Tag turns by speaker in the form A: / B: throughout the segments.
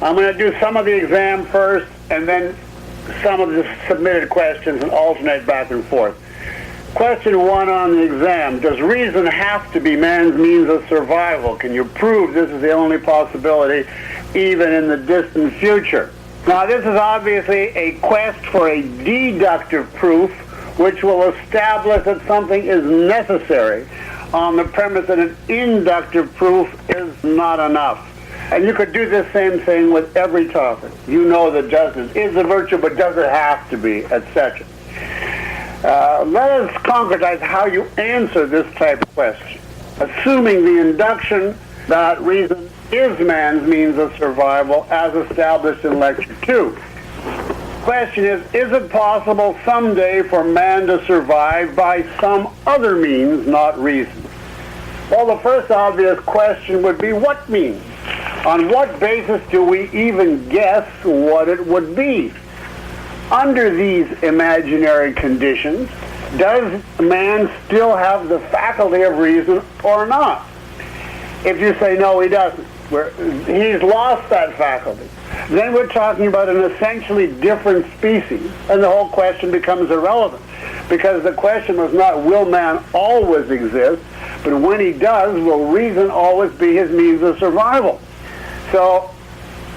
A: I'm going to do some of the exam first and then some of the submitted questions and alternate back and forth. Question 1 on the exam. Does reason have to be man's means of survival? Can you prove this is the only possibility even in the distant future? Now, this is obviously a quest for a deductive proof which will establish that something is necessary on the premise that an inductive proof is not enough. And you could do the same thing with every topic. You know that justice is a virtue, but does it have to be, etc. Let us concretize how you answer this type of question. Assuming the induction that reason is man's means of survival as established in Lecture 2. Question is it possible someday for man to survive by some other means, not reason? Well, the first obvious question would be what means? On what basis do we even guess what it would be? Under these imaginary conditions, does man still have the faculty of reason or not? If you say no, he doesn't, he's lost that faculty, then we're talking about an essentially different species, and the whole question becomes irrelevant, because the question was not will man always exist, but when he does, will reason always be his means of survival? So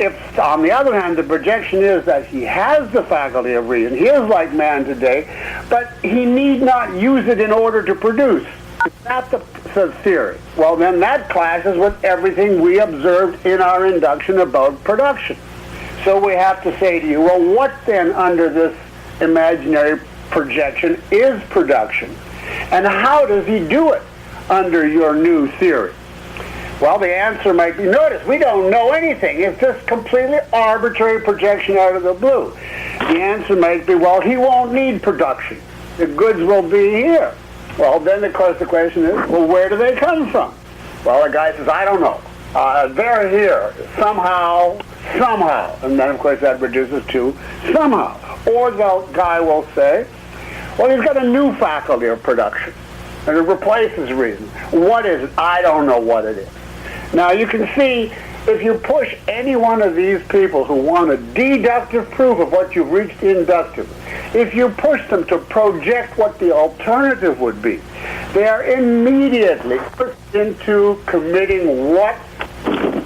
A: if, on the other hand, the projection is that he has the faculty of reason, he is like man today, but he need not use it in order to produce. Is that the theory? Well, then that clashes with everything we observed in our induction about production. So we have to say to you, well, what then under this imaginary projection is production? And how does he do it under your new theory? Well, the answer might be, notice, we don't know anything. It's just completely arbitrary projection out of the blue. The answer might be, well, he won't need production. The goods will be here. Well, then, of course, the question is, well, where do they come from? Well, the guy says, I don't know. They're here. Somehow. And then, of course, that reduces to somehow. Or the guy will say, well, he's got a new faculty of production. And it replaces reason. What is it? I don't know what it is. Now, you can see, if you push any one of these people who want a deductive proof of what you've reached inductively, if you push them to project what the alternative would be, they are immediately pushed into committing what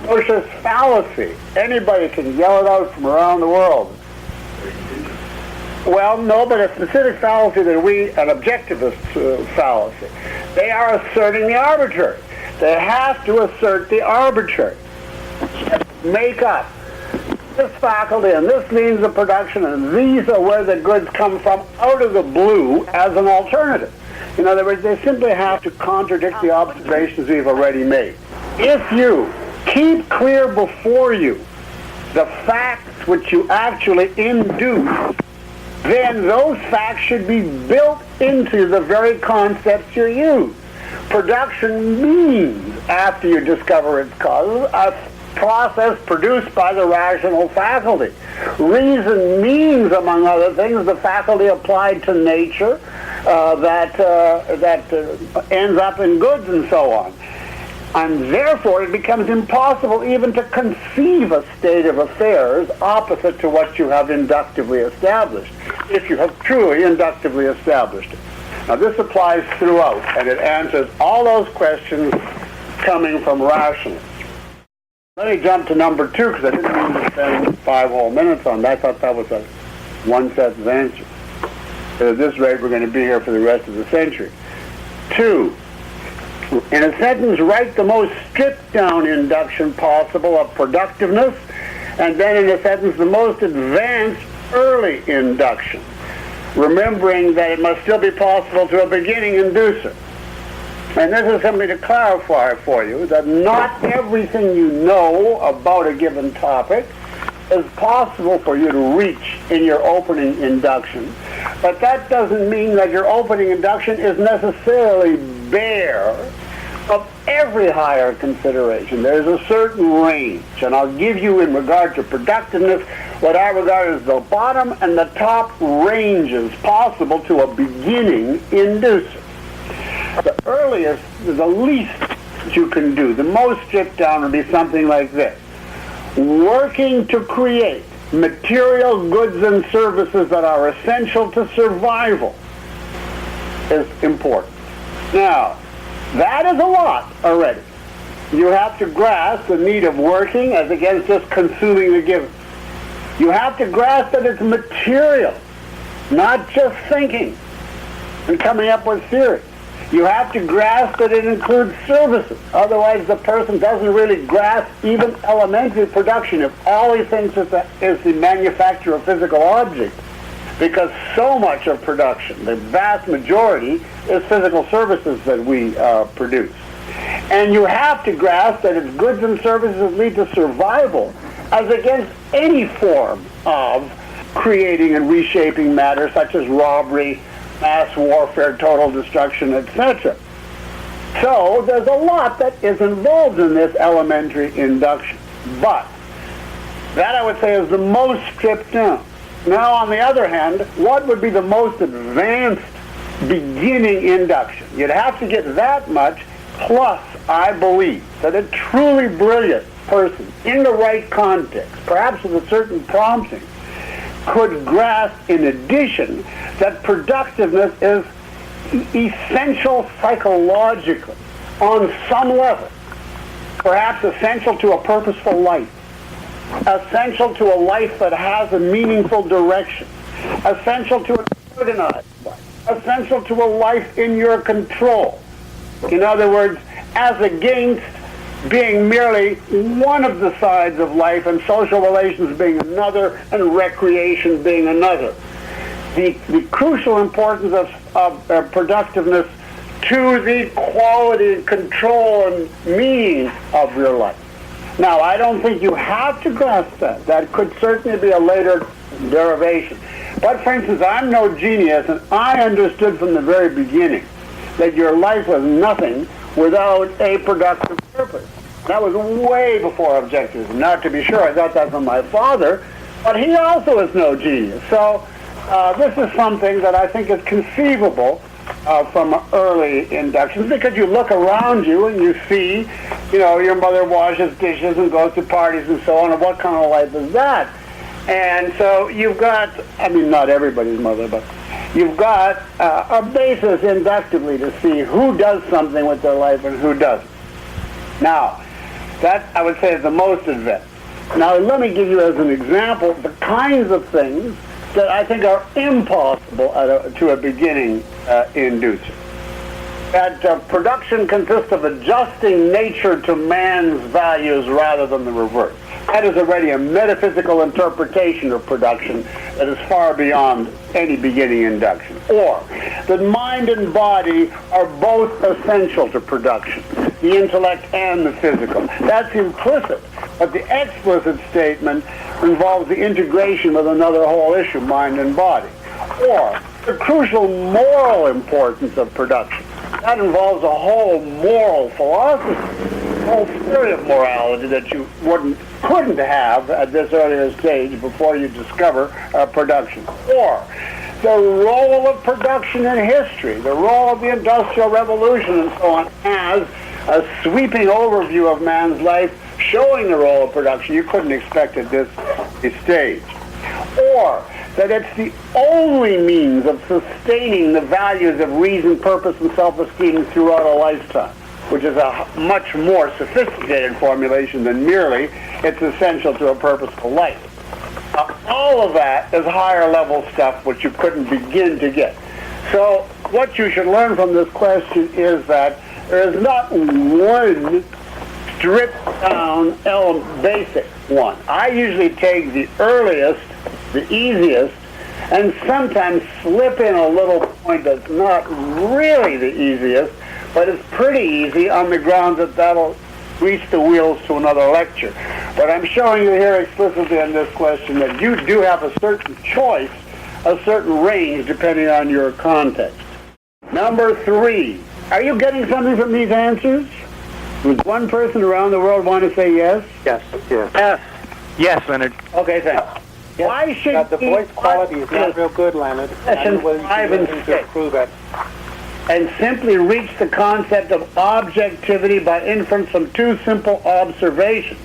A: pushes fallacy. Anybody can yell it out from around the world. Well, no, but a specific fallacy that an objectivist fallacy. They are asserting the arbitrary. They have to assert the arbitrary. Make up this faculty and this means of production, and these are where the goods come from out of the blue as an alternative. In other words, they simply have to contradict the observations we've already made. If you keep clear before you the facts which you actually induce, then those facts should be built into the very concepts you use. Production means, after you discover its causes, a process produced by the rational faculty. Reason means, among other things, the faculty applied to nature that ends up in goods and so on. And therefore it becomes impossible even to conceive a state of affairs opposite to what you have inductively established, if you have truly inductively established it. Now this applies throughout, and it answers all those questions coming from rationalists. Let me jump to number 2, because I didn't mean to spend 5 whole minutes on that. I thought that was a one-sentence answer. But at this rate, we're going to be here for the rest of the century. 2. In a sentence, write the most stripped-down induction possible of productiveness, and then in a sentence, the most advanced early induction, remembering that it must still be possible to a beginning inducer. And this is something to clarify for you, that not everything you know about a given topic is possible for you to reach in your opening induction. But that doesn't mean that your opening induction is necessarily bare of every higher consideration. There's a certain range, and I'll give you, in regard to productiveness, what I regard as the bottom and the top ranges possible to a beginning inducer. The earliest, the least that you can do, the most stripped down, would be something like this. working to create material goods and services that are essential to survival is important. Now, that is a lot already. You have to grasp the need of working as against just consuming the given. You have to grasp that it's material, not just thinking and coming up with theory. You have to grasp that it includes services. Otherwise, the person doesn't really grasp even elementary production if all he thinks is the manufacture of physical objects. Because so much of production, the vast majority, is physical services that we produce. And you have to grasp that it's goods and services that lead to survival as against any form of creating and reshaping matter, such as robbery, mass warfare, total destruction, etc. So there's a lot that is involved in this elementary induction. But that, I would say, is the most stripped down. Now, on the other hand, what would be the most advanced beginning induction? You'd have to get that much, plus I believe that a truly brilliant person in the right context, perhaps with a certain prompting, could grasp in addition that productiveness is essential psychologically on some level, perhaps essential to a purposeful life, essential to a life that has a meaningful direction, essential to an organized life, essential to a life in your control. In other words, as against being merely one of the sides of life and social relations being another and recreation being another. The crucial importance of productiveness to the quality and control and meaning of your life. Now, I don't think you have to grasp that. That could certainly be a later derivation. But, for instance, I'm no genius, and I understood from the very beginning that your life was nothing without a productive purpose. That was way before Objectivism. Now, to be sure, I got that from my father, but he also is no genius. So this is something that I think is conceivable from early inductions, because you look around you and you see, your mother washes dishes and goes to parties and so on, and what kind of life is that? And so you've got, not everybody's mother, but you've got a basis inductively to see who does something with their life and who doesn't. Now, that, I would say, is the most advanced. Now, let me give you as an example the kinds of things that I think are impossible to a beginning inducer. That production consists of adjusting nature to man's values rather than the reverse. That is already a metaphysical interpretation of production that is far beyond any beginning induction. Or that mind and body are both essential to production, the intellect and the physical. That's implicit, but the explicit statement involves the integration with another whole issue, mind and body. Or the crucial moral importance of production. That involves a whole moral philosophy, a whole theory of morality that you couldn't have at this earlier stage before you discover production. Or the role of production in history, the role of the Industrial Revolution and so on, as a sweeping overview of man's life showing the role of production you couldn't expect at this stage. Or that it's the only means of sustaining the values of reason, purpose, and self-esteem throughout a lifetime, which is a much more sophisticated formulation than merely it's essential to a purposeful life. All of that is higher level stuff which you couldn't begin to get. So what you should learn from this question is that there is not one stripped down basic one. I usually take the earliest, the easiest, and sometimes slip in a little point that's not really the easiest, but it's pretty easy on the grounds that that'll grease the wheels to another lecture. But I'm showing you here explicitly on this question that you do have a certain choice, a certain range, depending on your context. Number 3. Are you getting something from these answers? Would one person around the world want to say yes?
B: Yes. Yes.
C: Yes, Leonard.
A: Okay, thanks.
B: Yes.
A: Why should
B: the voice quality is not real good, Leonard.
A: Sessions 5 and 6
B: to improve it.
A: And simply reach the concept of objectivity by inference from two simple observations.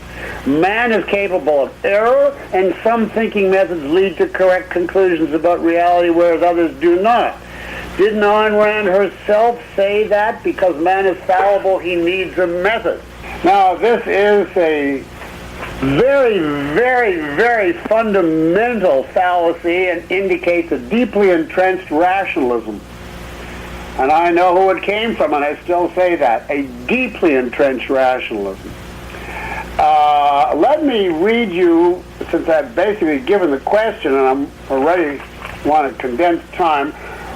A: Man is capable of error, and some thinking methods lead to correct conclusions about reality, whereas others do not. Didn't Ayn Rand herself say that because man is fallible, he needs a method? Now, this is a very, very, very fundamental fallacy and indicates a deeply entrenched rationalism. And I know who it came from, and I still say that, a deeply entrenched rationalism. Let me read you, since I've basically given the question, and I'm already want to condense time,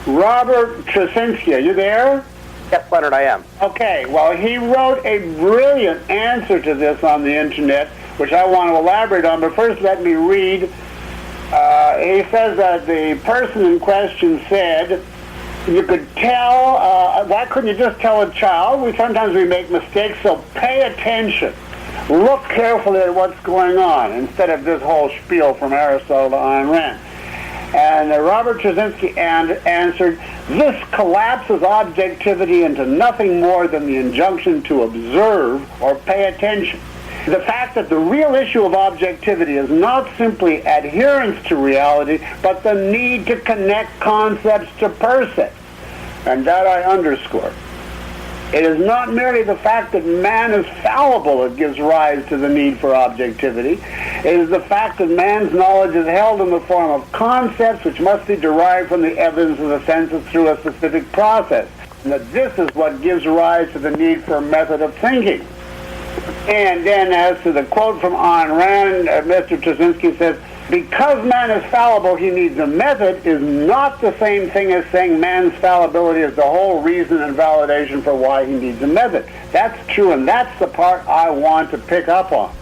A: Robert Trzynski, are you there?
C: Yes, Leonard, I am.
A: Okay, well, he wrote a brilliant answer to this on the internet, which I want to elaborate on, but first let me read. He says that the person in question said, you could tell, why couldn't you just tell a child? Sometimes we make mistakes, so pay attention. Look carefully at what's going on, instead of this whole spiel from Aristotle to Ayn Rand. And Robert Trzynski answered, this collapses objectivity into nothing more than the injunction to observe or pay attention. The fact that the real issue of objectivity is not simply adherence to reality, but the need to connect concepts to percepts. And that I underscore. It is not merely the fact that man is fallible that gives rise to the need for objectivity. It is the fact that man's knowledge is held in the form of concepts which must be derived from the evidence of the senses through a specific process. And that this is what gives rise to the need for a method of thinking. And then as to the quote from Ayn Rand, Mr. Trzynski says, because man is fallible, he needs a method, is not the same thing as saying man's fallibility is the whole reason and validation for why he needs a method. That's true, and that's the part I want to pick up on.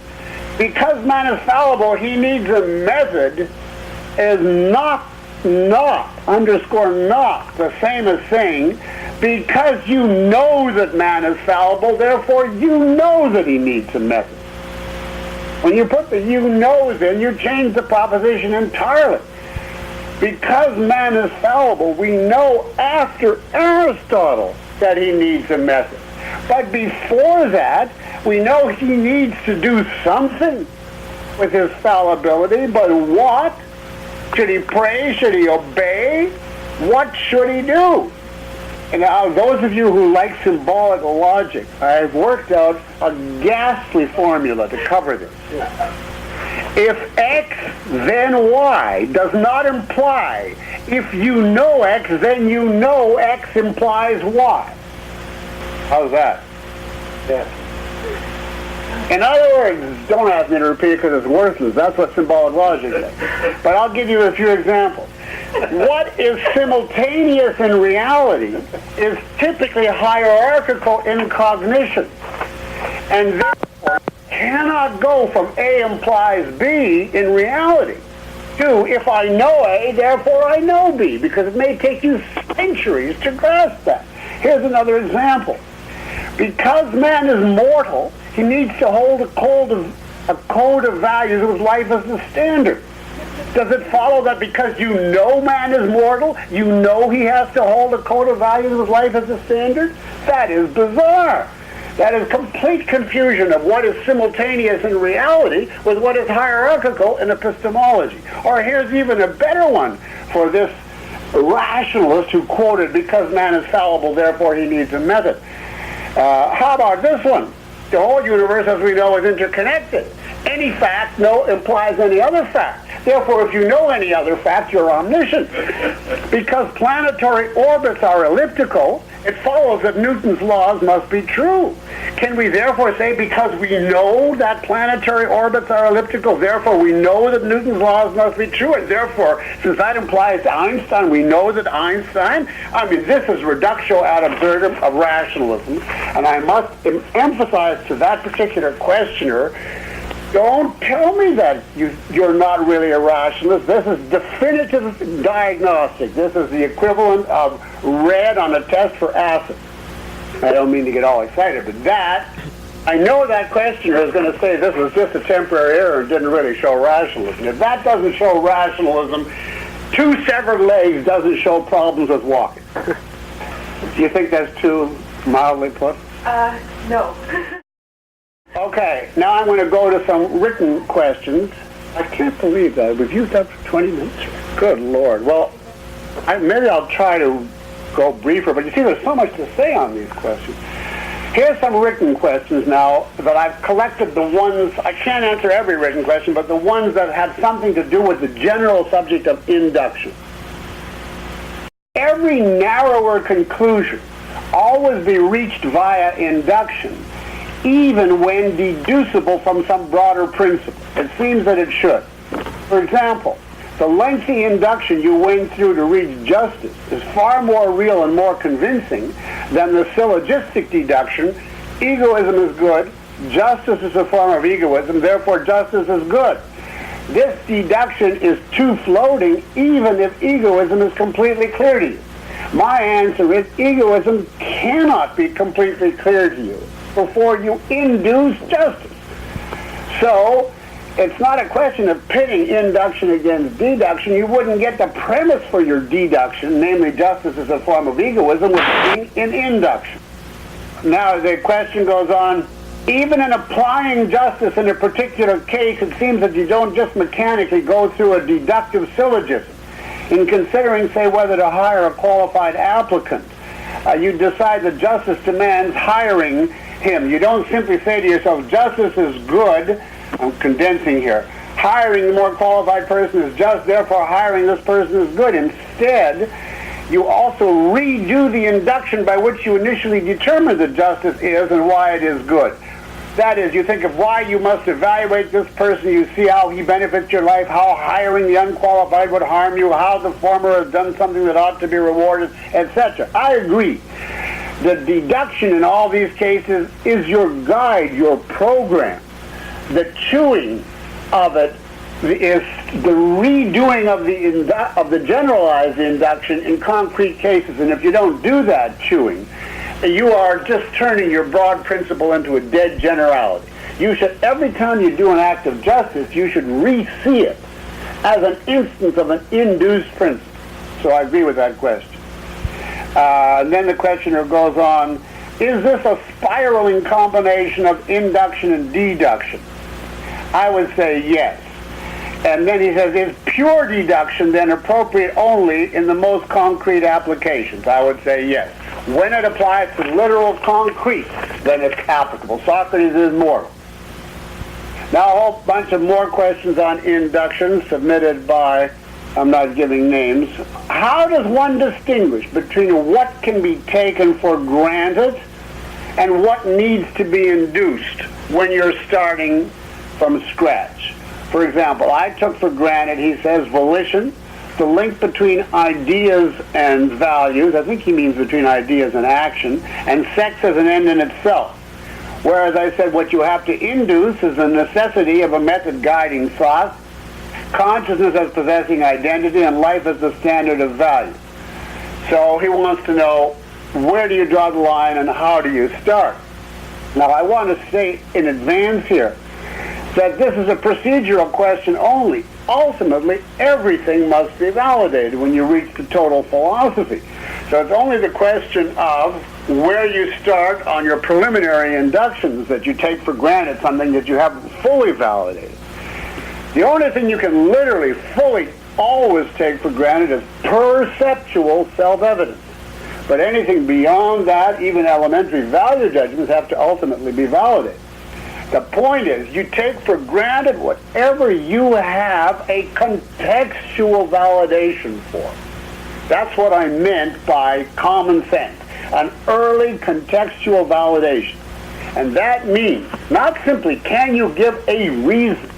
A: Because man is fallible, he needs a method is not, underscore not, the same as saying, because you know that man is fallible, therefore you know that he needs a method. When you put the you knows in, you change the proposition entirely. Because man is fallible, we know after Aristotle that he needs a method. But before that, we know he needs to do something with his fallibility, but what? Should he pray? Should he obey? What should he do? And now, those of you who like symbolic logic, I've worked out a ghastly formula to cover this. If X, then Y does not imply, if you know X, then you know X implies Y. How's that?
B: Yes.
A: In other words, don't ask me to repeat it because it's worthless. That's what symbolic logic is. But I'll give you a few examples. What is simultaneous in reality is typically hierarchical in cognition, and therefore cannot go from A implies B in reality to if I know A, therefore I know B, because it may take you centuries to grasp that. Here's another example. Because man is mortal, he needs to hold a code of values whose life is the standard. Does it follow that because you know man is mortal, you know he has to hold a code of values whose life is the standard? That is bizarre. That is complete confusion of what is simultaneous in reality with what is hierarchical in epistemology. Or here's even a better one for this rationalist who quoted, because man is fallible, therefore he needs a method. How about this one? The whole universe, as we know, is interconnected. Any fact implies any other fact. Therefore, if you know any other fact, you're omniscient. Because planetary orbits are elliptical, it follows that Newton's laws must be true. Can we therefore say because we know that planetary orbits are elliptical, therefore we know that Newton's laws must be true, and therefore, since that implies Einstein, we know that Einstein? I mean, this is reductio ad absurdum of rationalism, and I must emphasize to that particular questioner, don't tell me that you're not really a rationalist. This is definitive diagnostic. This is the equivalent of red on a test for acid. I don't mean to get all excited, but I know that questioner is going to say this was just a temporary error and didn't really show rationalism. If that doesn't show rationalism, two severed legs doesn't show problems with walking. Do you think that's too mildly put?
D: No.
A: Okay, now I'm going to go to some written questions. I can't believe that. We've used up 20 minutes. Good Lord. Well, maybe I'll try to go briefer, but you see there's so much to say on these questions. Here's some written questions now that I've collected the ones, I can't answer every written question, but the ones that have something to do with the general subject of induction. Every narrower conclusion always be reached via induction, even when deducible from some broader principle. It seems that it should. For example, the lengthy induction you went through to reach justice is far more real and more convincing than the syllogistic deduction, egoism is good, justice is a form of egoism, therefore justice is good. This deduction is too floating even if egoism is completely clear to you. My answer is egoism cannot be completely clear to you before you induce justice. So, it's not a question of pitting induction against deduction. You wouldn't get the premise for your deduction, namely justice is a form of egoism, with being in induction. Now the question goes on, even in applying justice in a particular case, it seems that you don't just mechanically go through a deductive syllogism. In considering, say, whether to hire a qualified applicant, you decide that justice demands hiring him. You don't simply say to yourself, justice is good, I'm condensing here, hiring the more qualified person is just, therefore hiring this person is good. Instead, you also redo the induction by which you initially determined that justice is and why it is good. That is, you think of why you must evaluate this person, you see how he benefits your life, how hiring the unqualified would harm you, how the former has done something that ought to be rewarded, etc. I agree. The deduction in all these cases is your guide, your program. The chewing of it is the redoing of the generalized induction in concrete cases. And if you don't do that chewing, you are just turning your broad principle into a dead generality. You should, every time you do an act of justice, you should re-see it as an instance of an induced principle. So I agree with that question. And then the questioner goes on, is this a spiraling combination of induction and deduction? I would say yes. And then he says, is pure deduction then appropriate only in the most concrete applications? I would say yes. When it applies to literal concrete, then it's applicable. Socrates is mortal. Now a whole bunch of more questions on induction submitted by, I'm not giving names. How does one distinguish between what can be taken for granted and what needs to be induced when you're starting from scratch? For example, I took for granted, he says, volition, the link between ideas and values, I think he means between ideas and action, and sex as an end in itself. Whereas I said what you have to induce is the necessity of a method guiding thought, consciousness as possessing identity, and life as the standard of value. So he wants to know, where do you draw the line and how do you start? Now I want to say in advance here that this is a procedural question only. Ultimately, everything must be validated when you reach the total philosophy. So it's only the question of where you start on your preliminary inductions that you take for granted something that you haven't fully validated. The only thing you can literally fully always take for granted is perceptual self-evidence. But anything beyond that, even elementary value judgments, have to ultimately be validated. The point is, you take for granted whatever you have a contextual validation for. That's what I meant by common sense, an early contextual validation. And that means, not simply can you give a reason,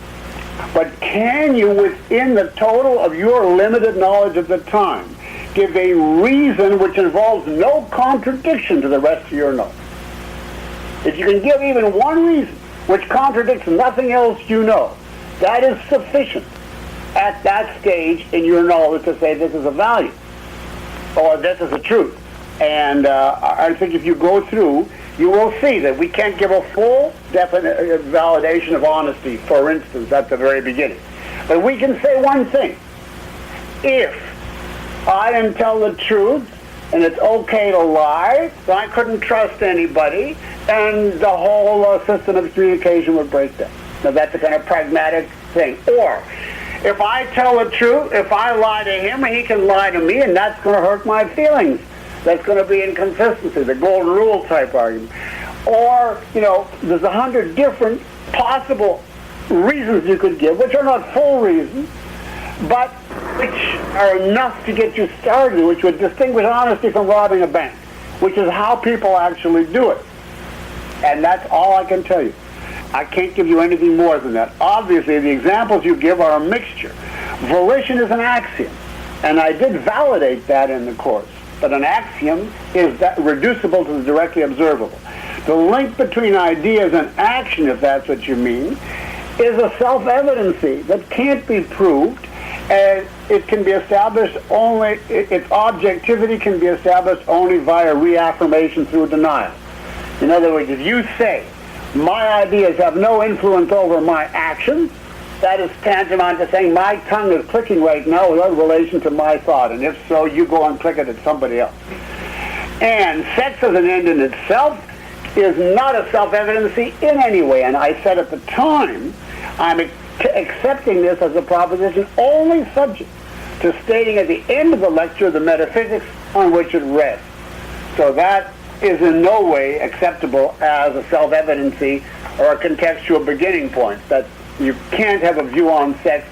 A: but can you, within the total of your limited knowledge at the time, give a reason which involves no contradiction to the rest of your knowledge. If you can give even one reason which contradicts nothing else you know, that is sufficient at that stage in your knowledge to say this is a value or this is a truth. And I think if you go through, you will see that we can't give a full definite validation of honesty, for instance, at the very beginning. But we can say one thing. If I didn't tell the truth, and it's okay to lie, then I couldn't trust anybody, and the whole system of communication would break down. Now, that's a kind of pragmatic thing. Or, if I tell the truth, if I lie to him, he can lie to me, and that's going to hurt my feelings. That's going to be inconsistency, the golden rule type argument. Or, there's 100 different possible reasons you could give, which are not full reasons, but which are enough to get you started, which would distinguish honesty from robbing a bank, which is how people actually do it. And that's all I can tell you. I can't give you anything more than that. Obviously, the examples you give are a mixture. Volition is an axiom, and I did validate that in the course. But an axiom is reducible to the directly observable. The link between ideas and action, if that's what you mean, is a self-evidency that can't be proved, and it can be established only, its objectivity can be established only via reaffirmation through denial. In other words, if you say, my ideas have no influence over my actions, that is tantamount to saying my tongue is clicking right now without relation to my thought, and if so, you go and click it at somebody else. And sex as an end in itself is not a self-evidency in any way, and I said at the time, I'm accepting this as a proposition only subject to stating at the end of the lecture the metaphysics on which it rests. So that is in no way acceptable as a self-evidency or a contextual beginning point. That you can't have a view on sex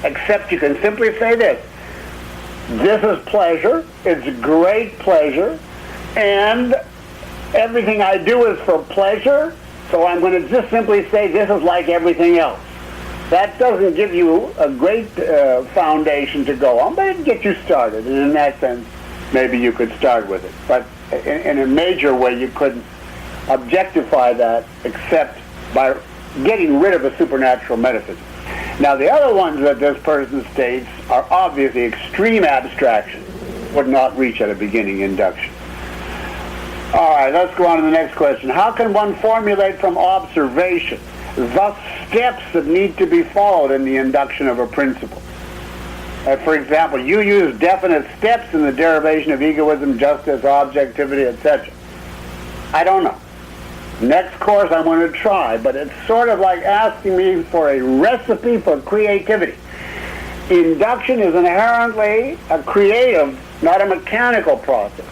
A: except you can simply say this. This is pleasure, it's great pleasure, and everything I do is for pleasure, so I'm going to just simply say this is like everything else. That doesn't give you a great foundation to go on, but it gets you started, and in that sense, maybe you could start with it. But in a major way, you couldn't objectify that except by getting rid of the supernatural metaphysics. Now, the other ones that this person states are obviously extreme abstractions, would not reach at a beginning induction. All right, let's go on to the next question. How can one formulate from observation, thus steps that need to be followed in the induction of a principle? For example, you use definite steps in the derivation of egoism, justice, objectivity, etc. I don't know. Next course I'm going to try, but it's sort of like asking me for a recipe for creativity. Induction is inherently a creative, not a mechanical process.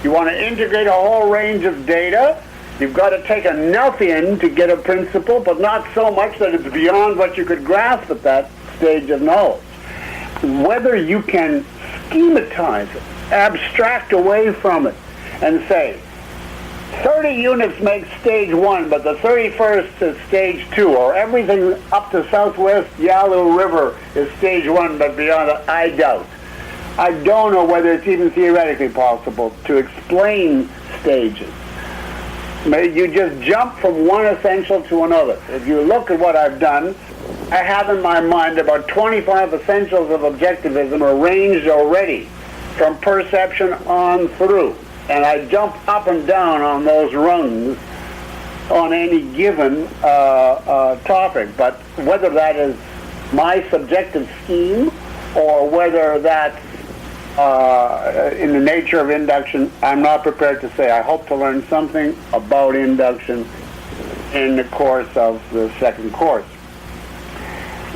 A: You want to integrate a whole range of data. You've got to take enough in to get a principle, but not so much that it's beyond what you could grasp at that stage of knowledge. Whether you can schematize it, abstract away from it, and say, 30 units make stage 1, but the 31st is stage 2, or everything up to southwest Yalu River is stage 1, but beyond it, I doubt. I don't know whether it's even theoretically possible to explain stages. You just jump from one essential to another. If you look at what I've done, I have in my mind about 25 essentials of objectivism arranged already from perception on through. And I jump up and down on those rungs on any given topic. But whether that is my subjective scheme or whether that's in the nature of induction, I'm not prepared to say. I hope to learn something about induction in the course of the second course.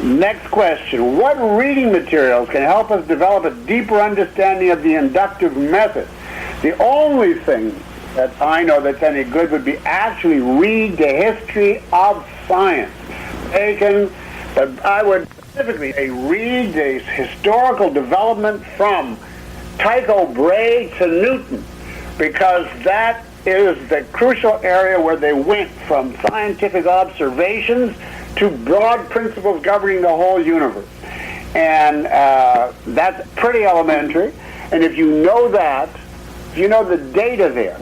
A: Next question. What reading materials can help us develop a deeper understanding of the inductive method? The only thing that I know that's any good would be actually read the history of science. But I would specifically say read the historical development from Tycho Brahe to Newton, because that is the crucial area where they went from scientific observations to broad principles governing the whole universe. And that's pretty elementary. And if you know that, if you know the data there,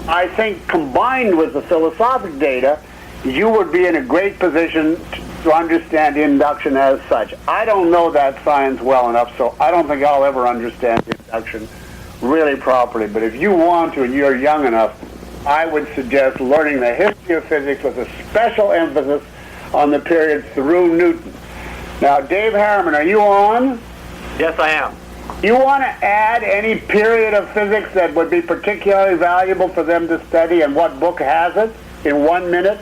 A: I think combined with the philosophic data, you would be in a great position to understand induction as such. I don't know that science well enough, so I don't think I'll ever understand induction really properly. But if you want to and you're young enough, I would suggest learning the history of physics with a special emphasis on the period through Newton. Now, Dave Harriman, are you on?
C: Yes, I am.
A: You want to add any period of physics that would be particularly valuable for them to study, and what book has it? in 1 minute?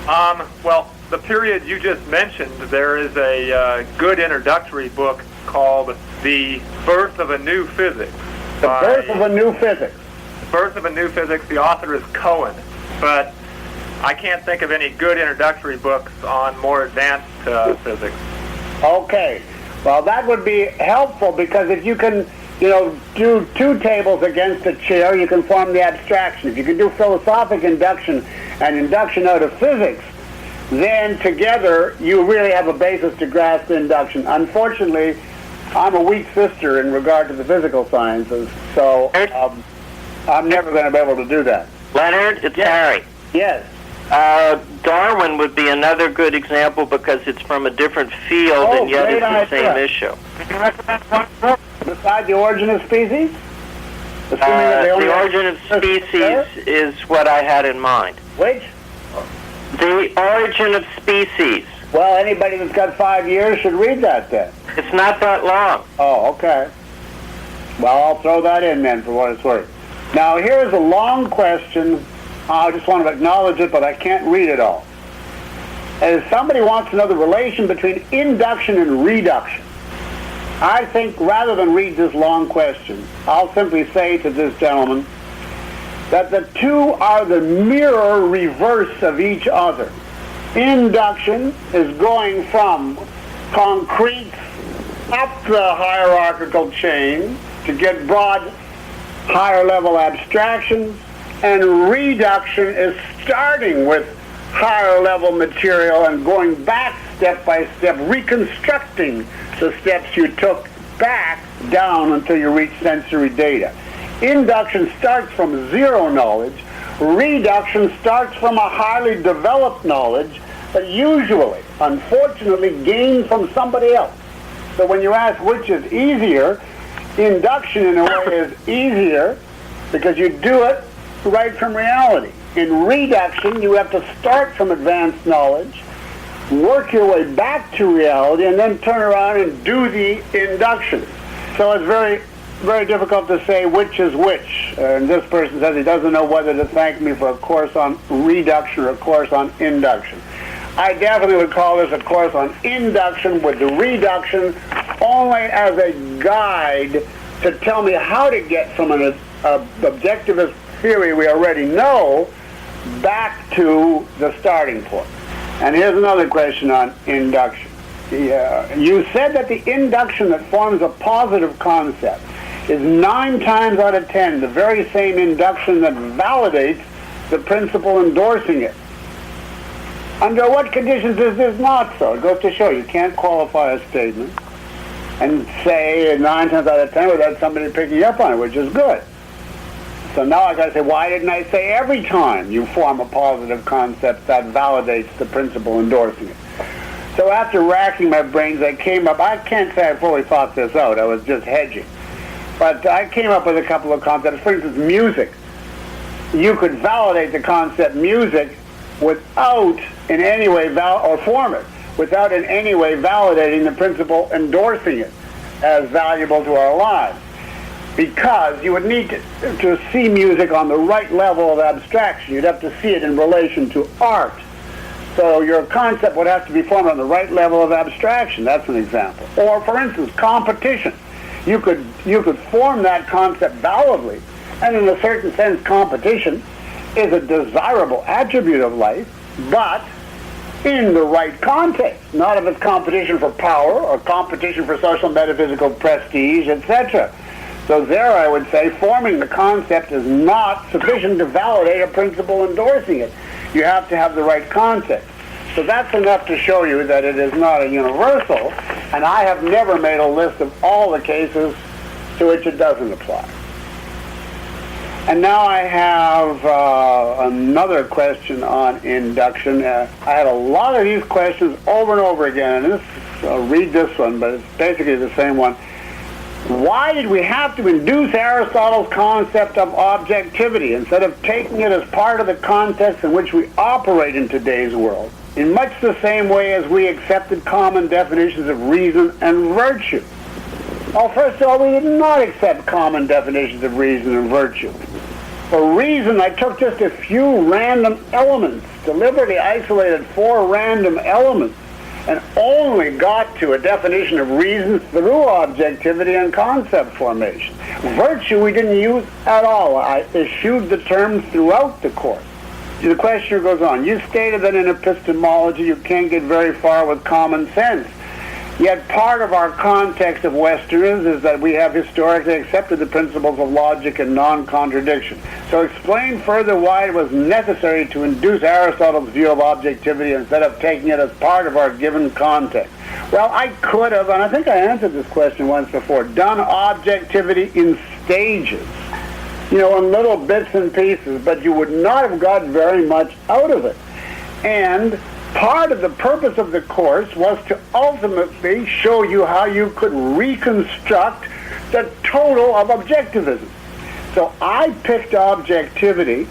C: Well, the period you just mentioned, there is a good introductory book called The Birth of a New Physics.
A: The Birth of a New Physics.
C: Birth of a New Physics. The author is Cohen, but I can't think of any good introductory books on more advanced physics.
A: Okay. Well, that would be helpful, because if you can, do two tables against a chair, you can form the abstraction. If you can do philosophic induction and induction out of physics, then together you really have a basis to grasp induction. Unfortunately, I'm a weak sister in regard to the physical sciences, so I'm never going to be able to do that.
D: Leonard, it's Harry.
A: Yes.
D: Darwin would be another good example because it's from a different field and yet it's the same issue.
A: Besides The Origin of Species?
D: The Origin of Species is what I had in mind.
A: Which?
D: The Origin of Species.
A: Well, anybody that's got 5 years should read that then.
D: It's not that long.
A: Oh, okay. Well, I'll throw that in then for what it's worth. Now, here's a long question. I just want to acknowledge it, but I can't read it all. As somebody wants to know the relation between induction and reduction, I think rather than read this long question, I'll simply say to this gentleman that the two are the mirror reverse of each other. Induction is going from concrete up the hierarchical chain to get broad, higher-level abstractions, and reduction is starting with higher-level material and going back step by step, reconstructing the steps you took back down until you reach sensory data. Induction starts from zero knowledge. Reduction starts from a highly developed knowledge, but usually, unfortunately, gained from somebody else. So when you ask which is easier, induction in a way is easier because you do it right from reality. In reduction, you have to start from advanced knowledge, work your way back to reality, and then turn around and do the induction. So it's very, very difficult to say which is which. And this person says he doesn't know whether to thank me for a course on reduction or a course on induction. I definitely would call this a course on induction with the reduction only as a guide to tell me how to get from an objectivist theory we already know back to the starting point. And here's another question on induction. You said that the induction that forms a positive concept is 9 times out of 10 the very same induction that validates the principle endorsing it. Under what conditions is this not so? It goes to show you can't qualify a statement and say 9 times out of 10 without somebody picking up on it, which is good. So now I got to say, why didn't I say every time you form a positive concept that validates the principle endorsing it? So after racking my brains, I came up, I can't say I fully thought this out, I was just hedging. But I came up with a couple of concepts. For instance, music. You could validate the concept music without in any way, or form it, without in any way validating the principle endorsing it as valuable to our lives. Because you would need to see music on the right level of abstraction. You'd have to see it in relation to art. So your concept would have to be formed on the right level of abstraction. That's an example. Or, for instance, competition. You could form that concept validly, and in a certain sense, competition is a desirable attribute of life, but in the right context. Not if it's competition for power or competition for social metaphysical prestige, etc. So there I would say forming the concept is not sufficient to validate a principle endorsing it. You have to have the right context. So that's enough to show you that it is not a universal, and I have never made a list of all the cases to which it doesn't apply. And now I have another question on induction. I had a lot of these questions over and over again, and I'll read this one, but it's basically the same one. Why did we have to induce Aristotle's concept of objectivity instead of taking it as part of the context in which we operate in today's world, in much the same way as we accepted common definitions of reason and virtue? Well, first of all, we did not accept common definitions of reason and virtue. For reason, I took just a few random elements, deliberately isolated 4 random elements, and only got to a definition of reason through objectivity and concept formation. Virtue we didn't use at all. I eschewed the terms throughout the course. The questioner goes on, you stated that in epistemology you can't get very far with common sense. Yet part of our context of Westerners is that we have historically accepted the principles of logic and non-contradiction. So explain further why it was necessary to induce Aristotle's view of objectivity instead of taking it as part of our given context. Well, I could have, and I think I answered this question once before, done objectivity in stages, in little bits and pieces, but you would not have got very much out of it. And part of the purpose of the course was to ultimately show you how you could reconstruct the total of objectivism. So I picked objectivity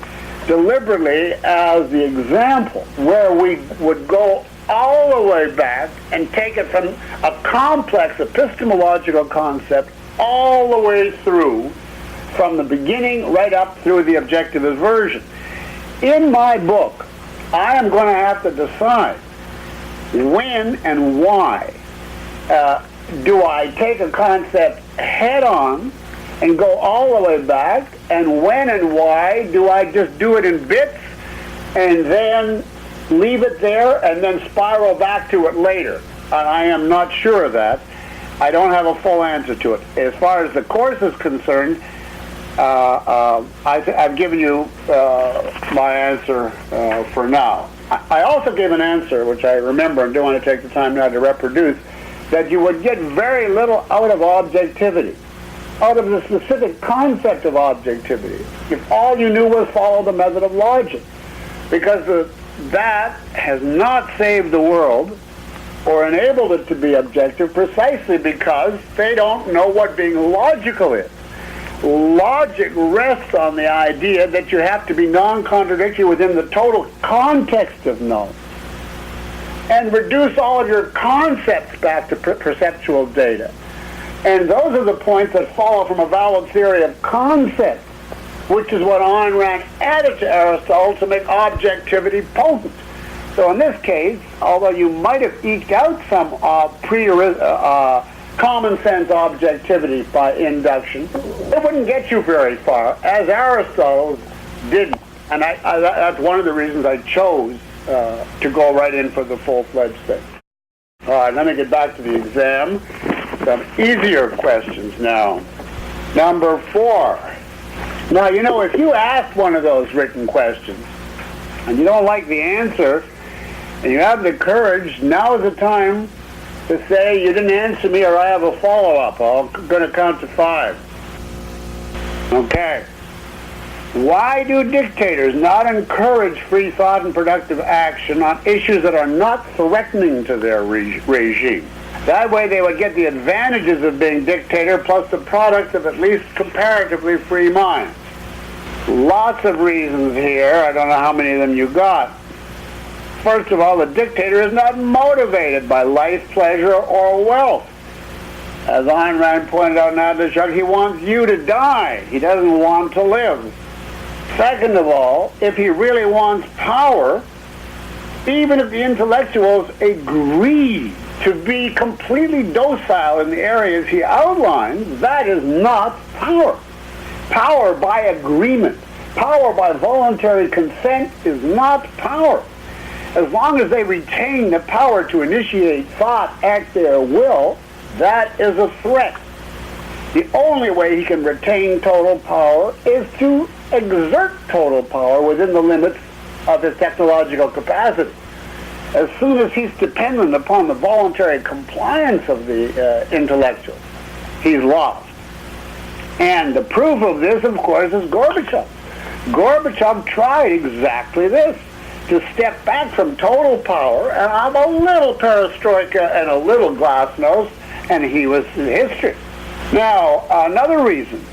A: deliberately as the example where we would go all the way back and take it from a complex epistemological concept all the way through, from the beginning right up through the objectivist version. In my book, I am going to have to decide when and why do I take a concept head on and go all the way back, and when and why do I just do it in bits and then leave it there and then spiral back to it later. And I am not sure of that. I don't have a full answer to it. As far as the course is concerned, I've given you my answer for now. I also gave an answer, which I remember and don't want to take the time now to reproduce, that you would get very little out of objectivity, out of the specific concept of objectivity, if all you knew was follow the method of logic. Because that has not saved the world or enabled it to be objective precisely because they don't know what being logical is. Logic rests on the idea that you have to be non-contradictory within the total context of knowledge and reduce all of your concepts back to perceptual data. And those are the points that follow from a valid theory of concepts, which is what Ayn Rand added to Aristotle to make objectivity potent. So in this case, although you might have eked out some common sense objectivity by induction, it wouldn't get you very far, as Aristotle didn't. And that's one of the reasons I chose to go right in for the full-fledged thing. All right, let me get back to the exam. Some easier questions now. Number 4. Now, if you ask one of those written questions and you don't like the answer and you have the courage, now is the time to say you didn't answer me or I have a follow-up. I'm going to count to 5. Okay. Why do dictators not encourage free thought and productive action on issues that are not threatening to their regime? That way they would get the advantages of being dictator plus the products of at least comparatively free minds. Lots of reasons here. I don't know how many of them you got. First of all, the dictator is not motivated by life, pleasure, or wealth. As Ayn Rand pointed out now to Chuck, he wants you to die. He doesn't want to live. Second of all, if he really wants power, even if the intellectuals agree to be completely docile in the areas he outlines, that is not power. Power by agreement, power by voluntary consent is not power. As long as they retain the power to initiate thought at their will, that is a threat. The only way he can retain total power is to exert total power within the limits of his technological capacity. As soon as he's dependent upon the voluntary compliance of the intellectual, he's lost. And the proof of this, of course, is Gorbachev. Gorbachev tried exactly this, to step back from total power and have a little perestroika and a little glasnost, and he was in history. Now, another reason,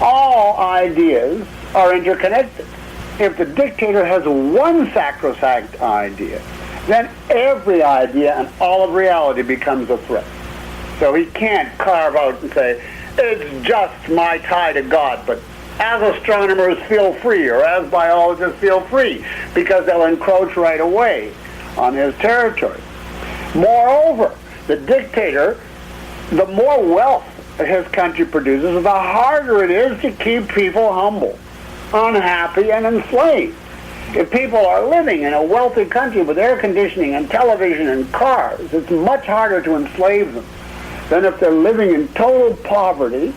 A: all ideas are interconnected. If the dictator has one sacrosanct idea, then every idea and all of reality becomes a threat. So he can't carve out and say, it's just my tie to God, but as astronomers feel free or as biologists feel free, because they'll encroach right away on his territory. Moreover, the dictator, the more wealth his country produces, the harder it is to keep people humble, unhappy, and enslaved. If people are living in a wealthy country with air conditioning and television and cars, it's much harder to enslave them than if they're living in total poverty,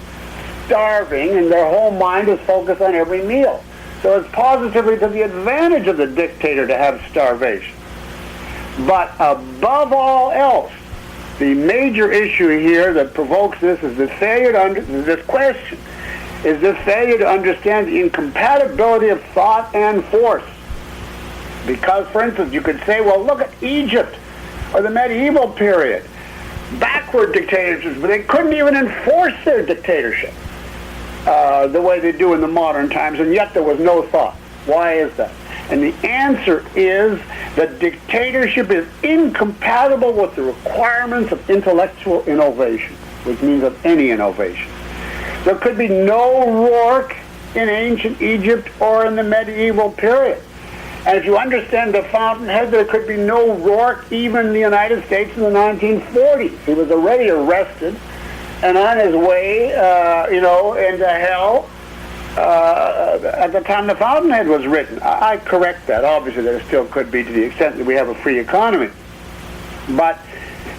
A: starving, and their whole mind is focused on every meal. So it's positively to the advantage of the dictator to have starvation. But above all else, the major issue here that provokes this is the failure to this question is the failure to understand the incompatibility of thought and force. Because, for instance, you could say, well, look at Egypt or the medieval period. Backward dictatorships, but they couldn't even enforce their dictatorship the way they do in the modern times, and yet there was no thought. Why is that? And the answer is that dictatorship is incompatible with the requirements of intellectual innovation, which means of any innovation. There could be no Rourke in ancient Egypt or in the medieval period. And if you understand the fountainhead, there could be no Rourke even in the United States in the 1940s. He was already arrested and on his way, into hell at the time the fountainhead was written. I correct that. Obviously, there still could be to the extent that we have a free economy. But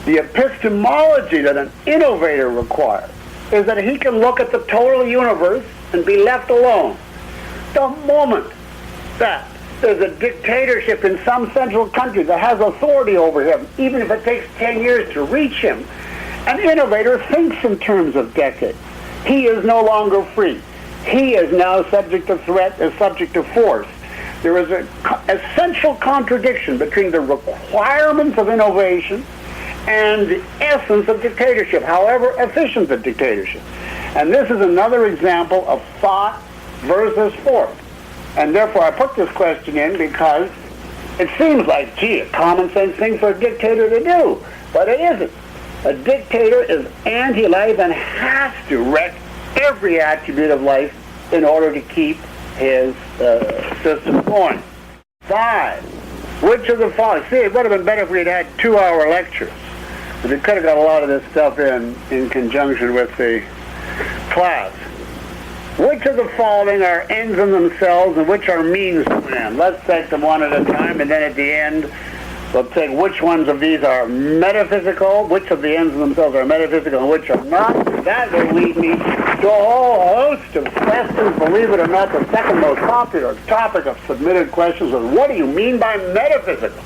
A: the epistemology that an innovator requires is that he can look at the total universe and be left alone. The moment that there's a dictatorship in some central country that has authority over him, even if it takes 10 years to reach him, an innovator thinks in terms of decades. He is no longer free. He is now subject to threat, is subject to force. There is an essential contradiction between the requirements of innovation and the essence of dictatorship, however efficient the dictatorship. And this is another example of thought versus force. And therefore I put this question in because it seems like, gee, a common sense thing for a dictator to do, but it isn't. A dictator is anti-life and has to wreck every attribute of life in order to keep his system going. 5. Which of the following? See, it would have been better if we had had 2-hour lectures. But we could have got a lot of this stuff in conjunction with the class. Which of the following are ends in themselves and which are means to an end? Let's take them one at a time, and then at the end we'll take which ones of these are metaphysical, which of the ends in themselves are metaphysical and which are not. That will lead me to a whole host of questions. Believe it or not, the second most popular topic of submitted questions was, what do you mean by metaphysical?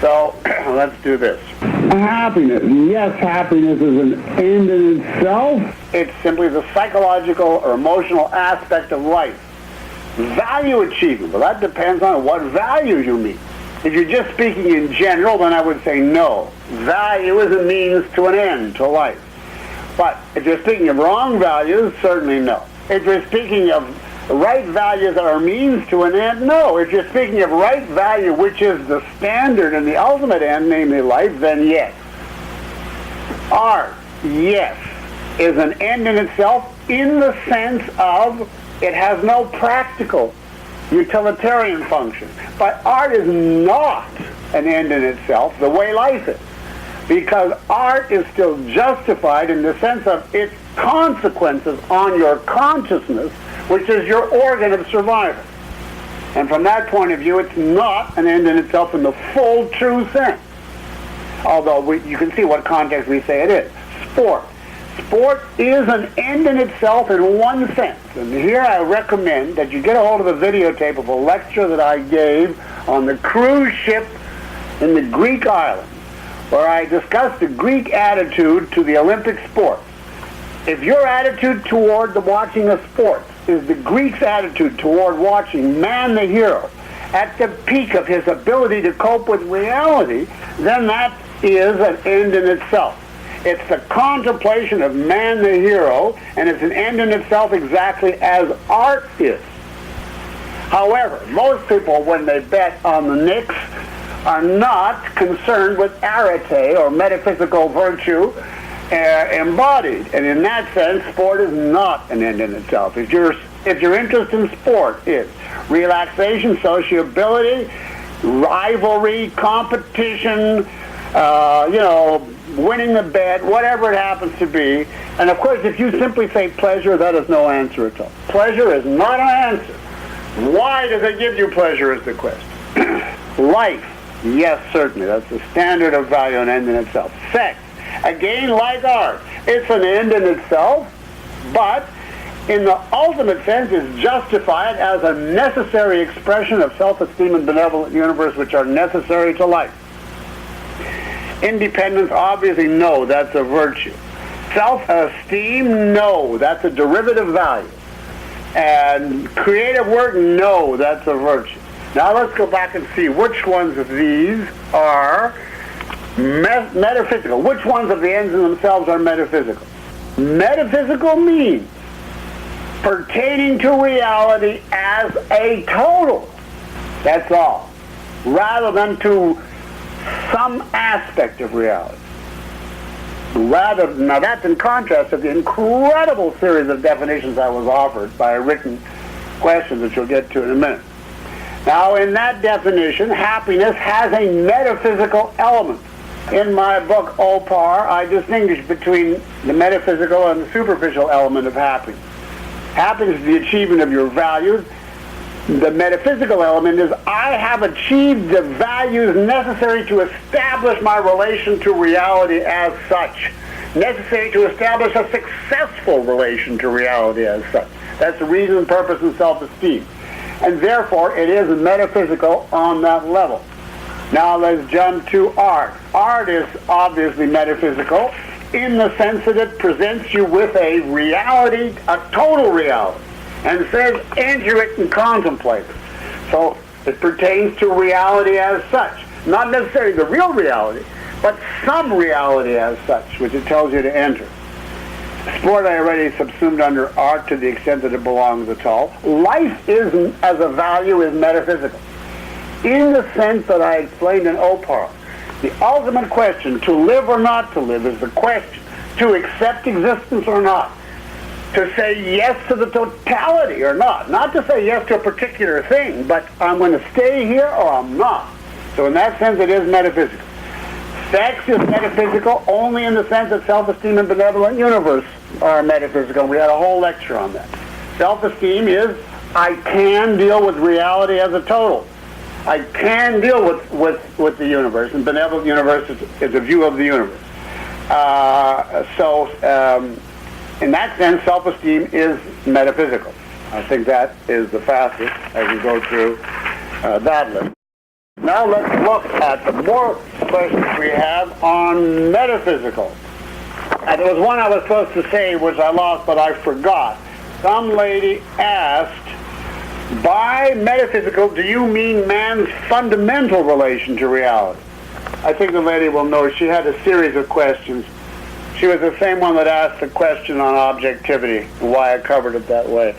A: So let's do this. Happiness. Yes, happiness is an end in itself. It's simply the psychological or emotional aspect of life. Value achievement. Well, that depends on what value you mean. If you're just speaking in general, then I would say no. Value is a means to an end to life. But if you're speaking of wrong values, certainly no. If you're speaking of right values that are means to an end, no. If you're speaking of right value, which is the standard and the ultimate end, namely life, then yes. Art, yes, is an end in itself in the sense of it has no practical utilitarian function. But art is not an end in itself the way life is, because art is still justified in the sense of its consequences on your consciousness, which is your organ of survival. And from that point of view, it's not an end in itself in the full true sense. Although you can see what context we say it is. Sport. Sport is an end in itself in one sense. And here I recommend that you get a hold of the videotape of a lecture that I gave on the cruise ship in the Greek islands, where I discussed the Greek attitude to the Olympic sports. If your attitude toward the watching of sports is the Greek's attitude toward watching man the hero at the peak of his ability to cope with reality, then that is an end in itself. It's the contemplation of man the hero, and it's an end in itself exactly as art is. However, most people, when they bet on the Knicks, are not concerned with arete, or metaphysical virtue, embodied. And in that sense, sport is not an end in itself. If you're if your interest in sport is relaxation, sociability, rivalry, competition, winning the bet, whatever it happens to be. And of course, if you simply say pleasure, that is no answer at all. Pleasure is not an answer. Why does it give you pleasure is the question. Life, yes, certainly. That's the standard of value and end in itself. Sex, again, like art. It's an end in itself, but in the ultimate sense is justified as a necessary expression of self-esteem and benevolent universe which are necessary to life. Independence, obviously, no, that's a virtue. Self-esteem, no, that's a derivative value. And creative work, no, that's a virtue. Now let's go back and see which ones of these are metaphysical. Which ones of the ends in themselves are metaphysical? Metaphysical means pertaining to reality as a total. That's all. Rather than to some aspect of reality. Now that's in contrast to the incredible series of definitions I was offered by a written question that you'll get to in a minute. Now in that definition, happiness has a metaphysical element. In my book, Opar, I distinguish between the metaphysical and the superficial element of happiness. Happiness is the achievement of your values. The metaphysical element is I have achieved the values necessary to establish my relation to reality as such. Necessary to establish a successful relation to reality as such. That's the reason, purpose, and self-esteem. And therefore, it is metaphysical on that level. Now let's jump to art. Art is obviously metaphysical in the sense that it presents you with a reality, a total reality, and says enter it and contemplate it. So it pertains to reality as such. Not necessarily the real reality, but some reality as such, which it tells you to enter. Sport I already subsumed under art to the extent that it belongs at all. Life is, as a value, is metaphysical. In the sense that I explained in Opar, the ultimate question, to live or not to live, is the question. To accept existence or not. To say yes to the totality or not. Not to say yes to a particular thing, but I'm going to stay here or I'm not. So in that sense, it is metaphysical. Sex is metaphysical only in the sense that self-esteem and benevolent universe are metaphysical. We had a whole lecture on that. Self-esteem is I can deal with reality as a total. I can deal with the universe, and benevolent universe is a view of the universe. In that sense, self-esteem is metaphysical. I think that is the fastest as we go through that list. Now let's look at the more questions we have on metaphysical. And there was one I was supposed to say which I lost, but I forgot. Some lady asked, by metaphysical, do you mean man's fundamental relation to reality? I think the lady will know. She had a series of questions. She was the same one that asked the question on objectivity and why I covered it that way.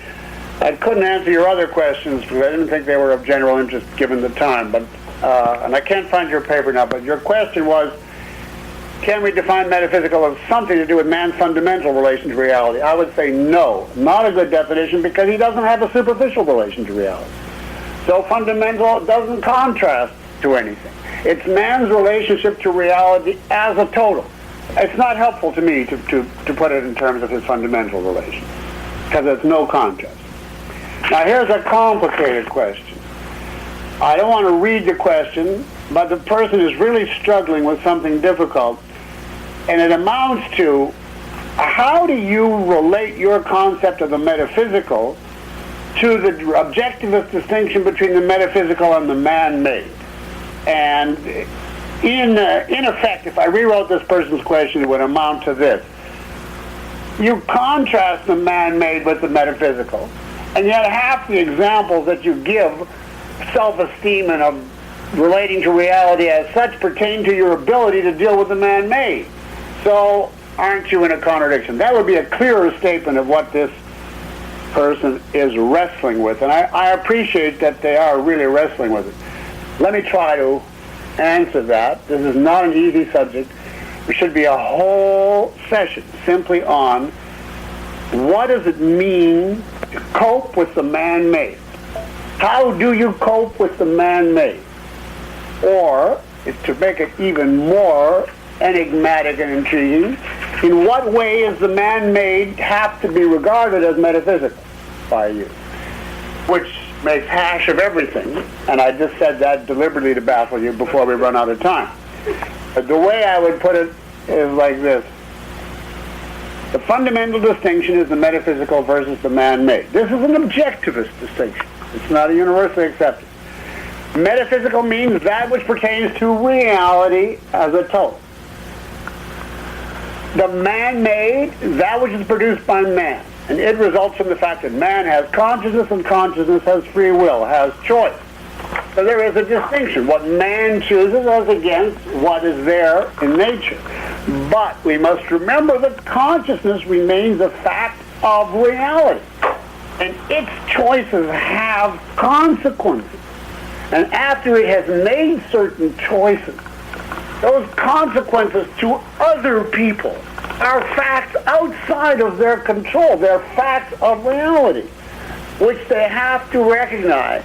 A: I couldn't answer your other questions because I didn't think they were of general interest given the time. But and I can't find your paper now, but your question was, can we define metaphysical as something to do with man's fundamental relation to reality? I would say no, not a good definition because he doesn't have a superficial relation to reality. So fundamental doesn't contrast to anything. It's man's relationship to reality as a total. It's not helpful to me to put it in terms of his fundamental relation because it's no contrast. Now here's a complicated question. I don't want to read the question, but the person is really struggling with something difficult. And it amounts to, how do you relate your concept of the metaphysical to the objectivist distinction between the metaphysical and the man-made? And in effect, if I rewrote this person's question, it would amount to this. You contrast the man-made with the metaphysical, and yet half the examples that you give, self-esteem and of relating to reality as such, pertain to your ability to deal with the man-made. So aren't you in a contradiction? That would be a clearer statement of what this person is wrestling with. And I appreciate that they are really wrestling with it. Let me try to answer that. This is not an easy subject. There should be a whole session simply on what does it mean to cope with the man-made. How do you cope with the man-made? Or, to make it even more enigmatic and intriguing, in what way is the man-made have to be regarded as metaphysical by you? Which makes hash of everything, and I just said that deliberately to baffle you before we run out of time. But the way I would put it is like this. The fundamental distinction is the metaphysical versus the man-made. This is an objectivist distinction. It's not a universally accepted. Metaphysical means that which pertains to reality as a total. The man-made, that which is produced by man. And it results from the fact that man has consciousness, and consciousness has free will, has choice. So there is a distinction. What man chooses as against what is there in nature. But we must remember that consciousness remains a fact of reality. And its choices have consequences. And after it has made certain choices, those consequences to other people are facts outside of their control. They're facts of reality, which they have to recognize.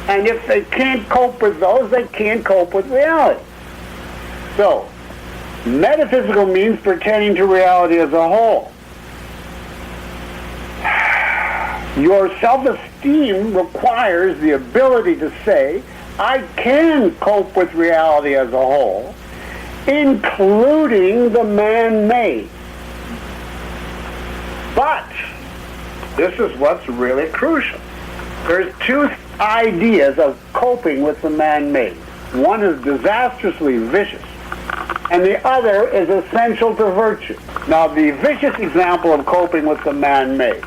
A: And if they can't cope with those, they can't cope with reality. So, metaphysical means pertaining to reality as a whole. Your self-esteem requires the ability to say, I can cope with reality as a whole, including the man-made. But this is what's really crucial. There's two ideas of coping with the man-made. One is disastrously vicious, and the other is essential to virtue. Now, the vicious example of coping with the man-made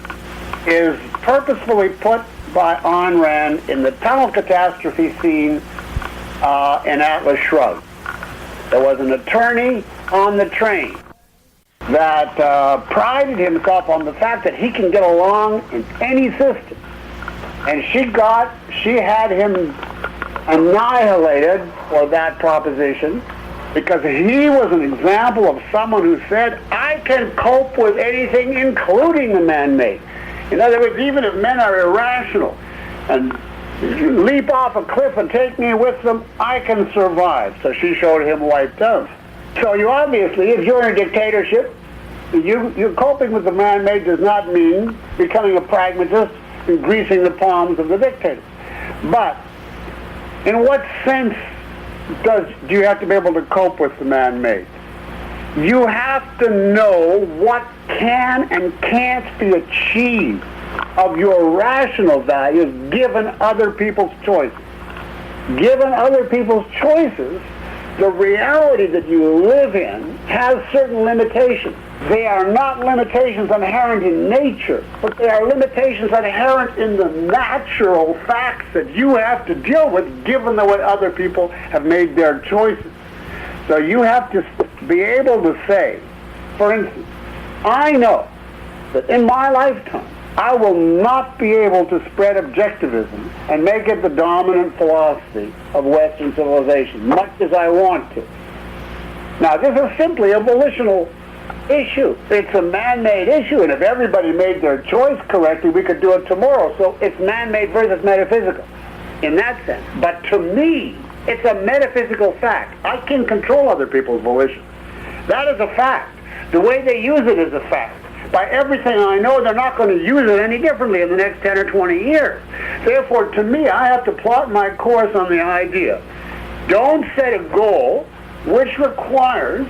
A: is purposefully put by Ayn Rand in the tunnel catastrophe scene in Atlas Shrugged. There was an attorney on the train that prided himself on the fact that he can get along in any system. And she had him annihilated for that proposition because he was an example of someone who said, I can cope with anything, including the man-made. In other words, even if men are irrational and leap off a cliff and take me with them, I can survive. So she showed him wiped out. So you obviously, if you're in a dictatorship, you're coping with the man-made does not mean becoming a pragmatist and greasing the palms of the dictators. But in what sense do you have to be able to cope with the man-made? You have to know what can and can't be achieved of your rational values given other people's choices. Given other people's choices, the reality that you live in has certain limitations. They are not limitations inherent in nature, but they are limitations inherent in the natural facts that you have to deal with given the way other people have made their choices. So you have to be able to say, for instance, I know that in my lifetime, I will not be able to spread objectivism and make it the dominant philosophy of Western civilization, much as I want to. Now, this is simply a volitional issue. It's a man-made issue, and if everybody made their choice correctly, we could do it tomorrow. So it's man-made versus metaphysical in that sense. But to me, it's a metaphysical fact. I can control other people's volition. That is a fact. The way they use it is a fact. By everything I know, they're not going to use it any differently in the next 10 or 20 years. Therefore, to me, I have to plot my course on the idea. Don't set a goal which requires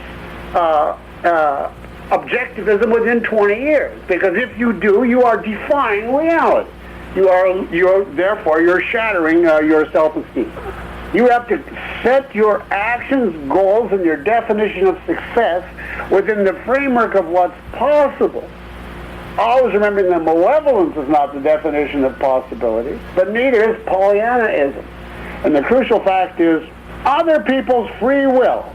A: objectivism within 20 years. Because if you do, you are defying reality. Therefore, you're shattering your self-esteem. You have to set your actions, goals, and your definition of success within the framework of what's possible. Always remembering that malevolence is not the definition of possibility, but neither is Pollyannaism. And the crucial fact is, other people's free will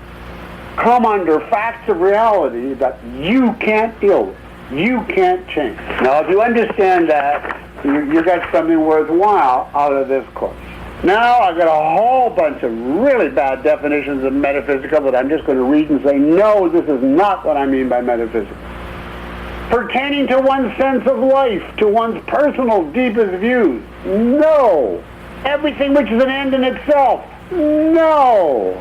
A: come under facts of reality that you can't deal with. You can't change. Now, if you understand that, you got something worthwhile out of this course. Now I've got a whole bunch of really bad definitions of metaphysical that I'm just going to read and say, no, this is not what I mean by metaphysical. pertaining to one's sense of life, to one's personal deepest views? No. Everything which is an end in itself? No.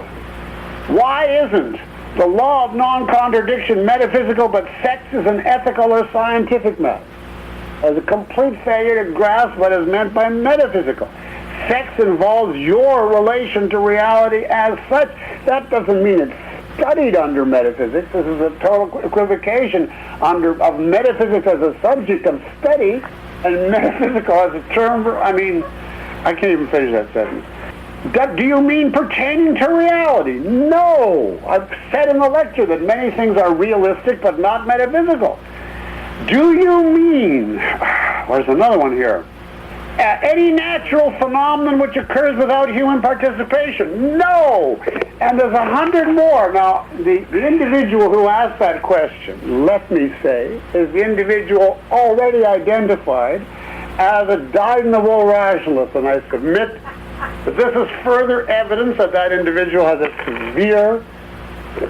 A: Why isn't the law of non-contradiction metaphysical, but sex is an ethical or scientific matter? As a complete failure to grasp what is meant by metaphysical. Sex involves your relation to reality as such. That doesn't mean it's studied under metaphysics. This is a total equivocation of metaphysics as a subject of study and metaphysical as a term. I can't even finish that sentence. Do you mean pertaining to reality? No. I've said in the lecture that many things are realistic but not metaphysical. Do you mean, where's another one here? Any natural phenomenon which occurs without human participation? No. And there's 100 more. Now, the individual who asked that question, let me say, is the individual already identified as a dyed-in-the-wool rationalist, and I submit that this is further evidence that that individual has a severe...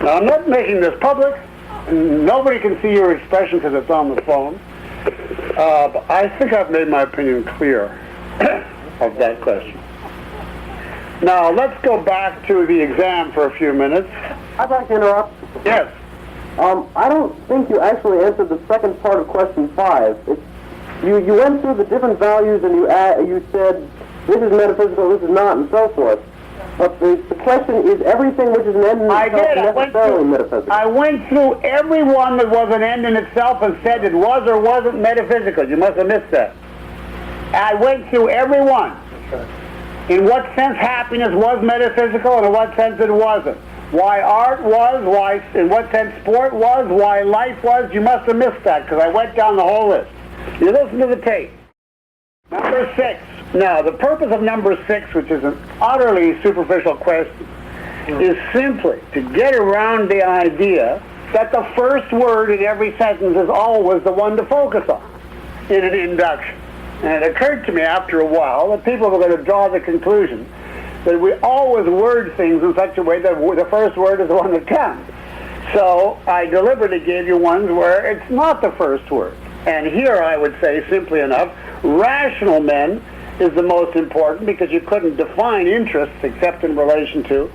A: Now, I'm not making this public. Nobody can see your expression because it's on the phone. But I think I've made my opinion clear of that question. Now, let's go back to the exam for a few minutes.
E: I'd like to interrupt.
A: Yes.
E: I don't think you actually answered the second part of question 5. You went through the different values and you said this is metaphysical, this is not, and so forth. But the question is everything which is an end in itself necessarily metaphysical.
A: I went through every one that was an end in itself and said it was or wasn't metaphysical. You must have missed that. I went through every one. In what sense happiness was metaphysical and in what sense it wasn't. Why art was, in what sense sport was, why life was. You must have missed that because I went down the whole list. You listen to the tape. Number 6. Now, the purpose of number 6, which is an utterly superficial question, is simply to get around the idea that the first word in every sentence is always the one to focus on in an induction. And it occurred to me after a while that people were going to draw the conclusion that we always word things in such a way that the first word is the one that counts. So I deliberately gave you ones where it's not the first word. And here I would say, simply enough, rational men is the most important because you couldn't define interests except in relation to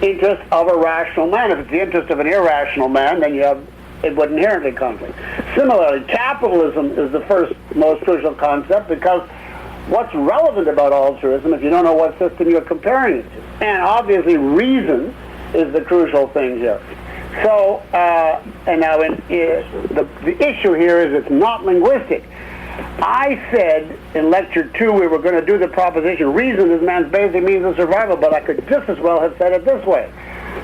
A: interest of a rational man. If it's the interest of an irrational man, then it would inherently conflict. Similarly, capitalism is the first most crucial concept because what's relevant about altruism if you don't know what system you're comparing it to? And obviously reason is the crucial thing here. So, and now the issue here is it's not linguistic. I said in lecture 2 we were going to do the proposition reason is man's basic means of survival, but I could just as well have said it this way.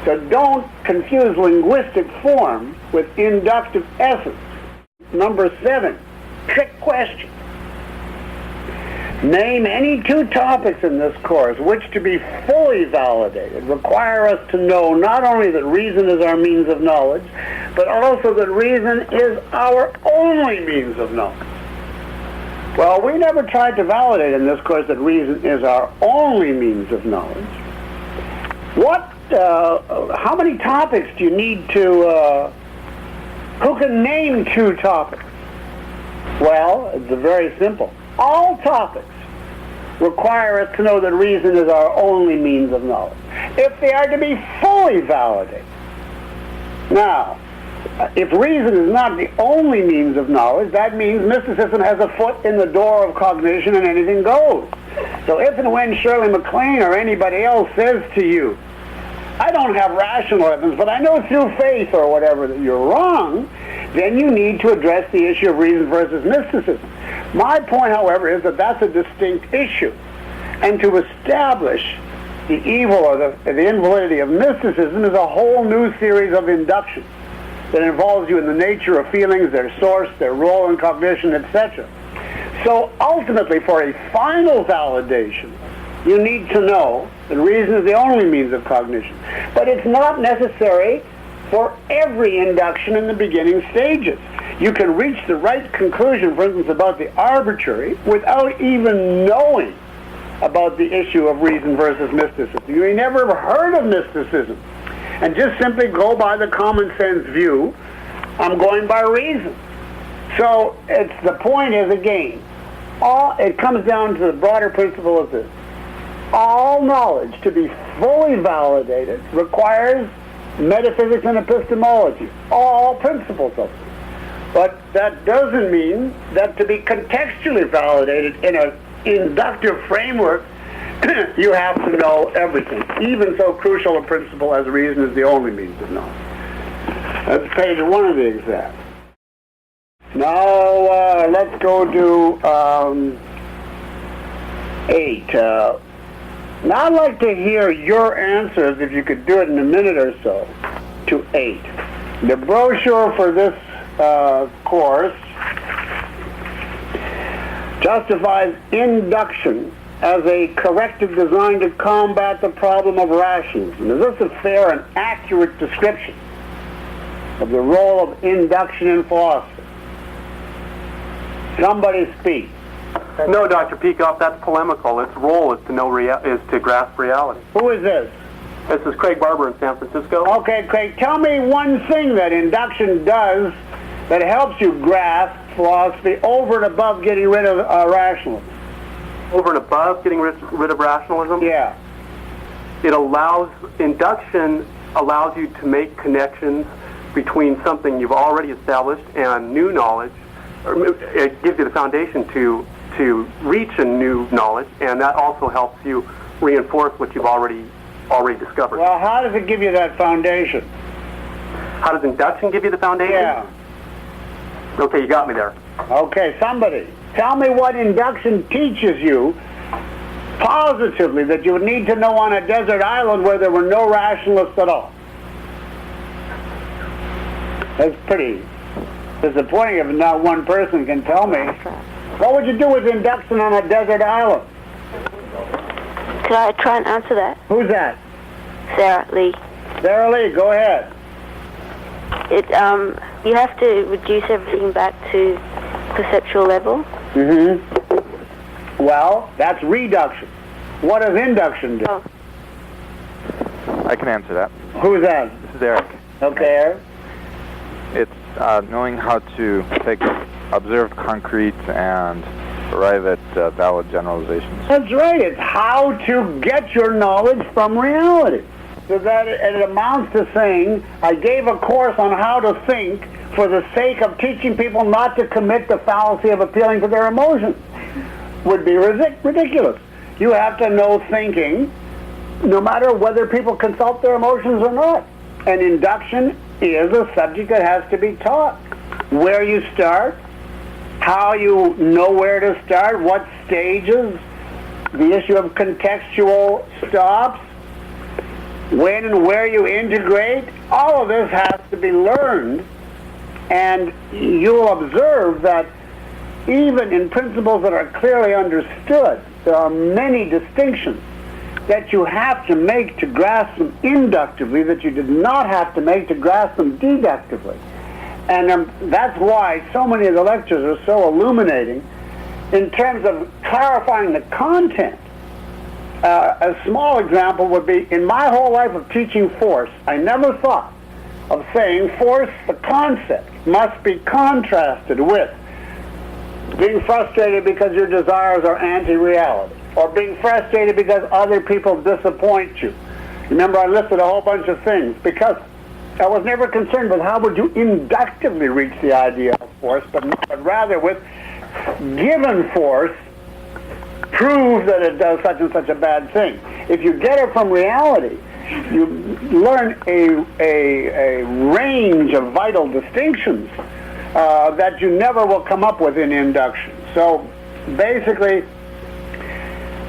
A: So don't confuse linguistic form with inductive essence. Number 7, trick question. Name any 2 topics in this course which, to be fully validated, require us to know not only that reason is our means of knowledge, but also that reason is our only means of knowledge. Well, we never tried to validate in this course that reason is our only means of knowledge. How many topics do you need to, who can name 2 topics? Well, it's very simple. All topics require us to know that reason is our only means of knowledge, if they are to be fully validated. Now, if reason is not the only means of knowledge, that means mysticism has a foot in the door of cognition and anything goes. So if and when Shirley MacLaine or anybody else says to you, I don't have rational evidence, but I know through faith or whatever that you're wrong, then you need to address the issue of reason versus mysticism. My point, however, is that that's a distinct issue. And to establish the evil or the invalidity of mysticism is a whole new series of induction that involves you in the nature of feelings, their source, their role in cognition, etc. So ultimately, for a final validation, you need to know that reason is the only means of cognition. But it's not necessary for every induction in the beginning stages. You can reach the right conclusion, for instance, about the arbitrary without even knowing about the issue of reason versus mysticism. You may never have heard of mysticism and just simply go by the common sense view, I'm going by reason. So the point is, again, it comes down to the broader principle of this. All knowledge to be fully validated requires metaphysics and epistemology, all principles of it. But that doesn't mean that to be contextually validated in an inductive framework, you have to know everything. Even so crucial a principle as reason is the only means of knowledge. That's page 1 of the exam. Now let's go to 8. Now I'd like to hear your answers, if you could do it in a minute or so, to 8. The brochure for this course justifies induction as a corrective designed to combat the problem of rationalism. Is this a fair and accurate description of the role of induction in philosophy? Somebody speak.
B: No, Dr. Peikoff, that's polemical. Its role is to know is to grasp reality.
A: Who is this?
B: This is Craig Barber in San Francisco.
A: Okay, Craig, tell me one thing that induction does that helps you grasp philosophy over and above getting rid of rationalism.
B: Over and above getting rid of rationalism?
A: Yeah.
B: Induction allows you to make connections between something you've already established and new knowledge. It gives you the foundation to reach a new knowledge, and that also helps you reinforce what you've already discovered.
A: Well, how does it give you that foundation?
B: How does induction give you the foundation?
A: Yeah.
B: Okay, you got me there.
A: Okay, somebody. Tell me what induction teaches you positively that you would need to know on a desert island where there were no rationalists at all. That's pretty disappointing if not one person can tell me. What would you do with induction on a desert island?
F: Could I try and answer that?
A: Who's that?
F: Sarah Lee.
A: Sarah Lee, go ahead.
F: You have to reduce everything back to perceptual level.
A: Mm-hmm. Well, that's reduction. What does induction do?
F: Oh.
G: I can answer that.
A: Who's that?
G: This is Eric.
A: Okay, Eric.
G: It's knowing how to take observed concrete and arrive at valid generalizations.
A: That's right. It's how to get your knowledge from reality. So that it amounts to saying, I gave a course on how to think for the sake of teaching people not to commit the fallacy of appealing to their emotions. Would be ridiculous. You have to know thinking, no matter whether people consult their emotions or not. And induction is a subject that has to be taught. Where you start, how you know where to start, what stages, the issue of contextual stops, when and where you integrate, all of this has to be learned. And you'll observe that even in principles that are clearly understood, there are many distinctions that you have to make to grasp them inductively that you did not have to make to grasp them deductively. And that's why so many of the lectures are so illuminating in terms of clarifying the content. A small example would be, in my whole life of teaching force, I never thought of saying force, the concept, must be contrasted with being frustrated because your desires are anti-reality, or being frustrated because other people disappoint you. Remember, I listed a whole bunch of things because I was never concerned with how would you inductively reach the idea of force, but rather with given force, prove that it does such and such a bad thing. If you get it from reality, you learn a range of vital distinctions that you never will come up with in induction. So basically,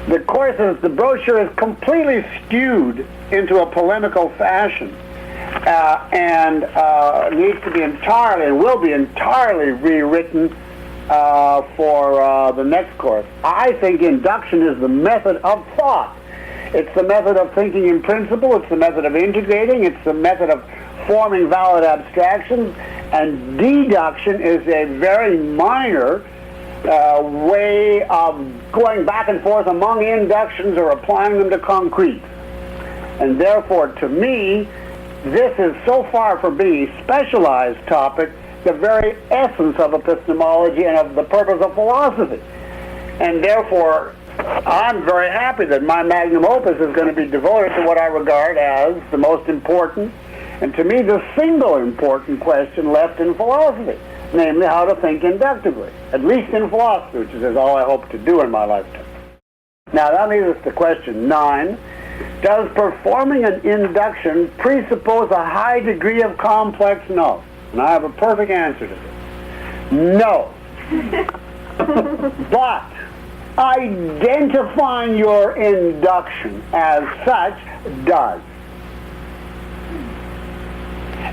A: the brochure is completely skewed into a polemical fashion and needs to be entirely, and will be entirely rewritten for the next course. I think induction is the method of thought. It's the method of thinking in principle. It's the method of integrating. It's the method of forming valid abstractions. And deduction is a very minor way of going back and forth among inductions or applying them to concrete. And therefore, to me, this is so far from being a specialized topic the very essence of epistemology and of the purpose of philosophy. And therefore, I'm very happy that my magnum opus is going to be devoted to what I regard as the most important, and to me the single important question left in philosophy, namely how to think inductively, at least in philosophy, which is all I hope to do in my lifetime. Now that leads us to question 9. Does performing an induction presuppose a high degree of complex knowledge? And I have a perfect answer to this. No. But identifying your induction as such does.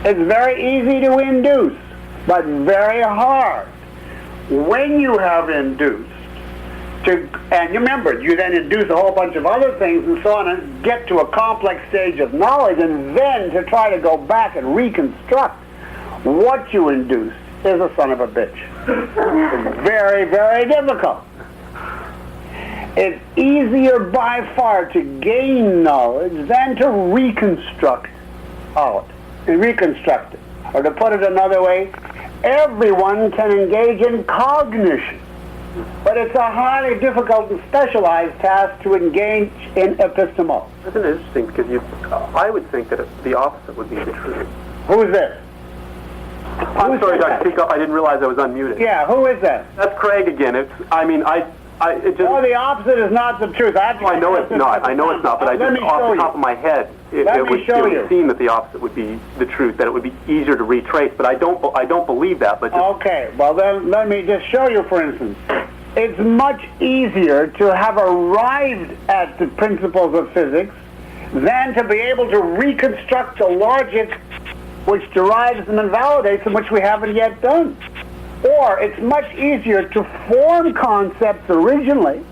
A: It's very easy to induce, but very hard. When you have induced, and you remember, you then induce a whole bunch of other things and so on and get to a complex stage of knowledge, and then to try to go back and reconstruct what you induced is a son of a bitch. It's very, very difficult. It's easier by far to gain knowledge than to reconstruct it. Or to put it another way, everyone can engage in cognition. But it's a highly difficult and specialized task to engage in epistemology.
B: Isn't it interesting? Because I would think that the opposite would be the truth.
A: Who's this?
B: I'm sorry, Dr. Peikoff, I didn't realize I was unmuted.
A: Yeah, who is that?
B: That's Craig again. It just...
A: Oh, the opposite is not the truth.
B: I know it's not. I know it's not, but I just, off the top of my head, it would seem that the opposite would be the truth, that it would be easier to retrace, but I don't believe that. But
A: okay, well then let me just show you, for instance. It's much easier to have arrived at the principles of physics than to be able to reconstruct the logic which derives them and validates them, which we haven't yet done. Or it's much easier to form concepts originally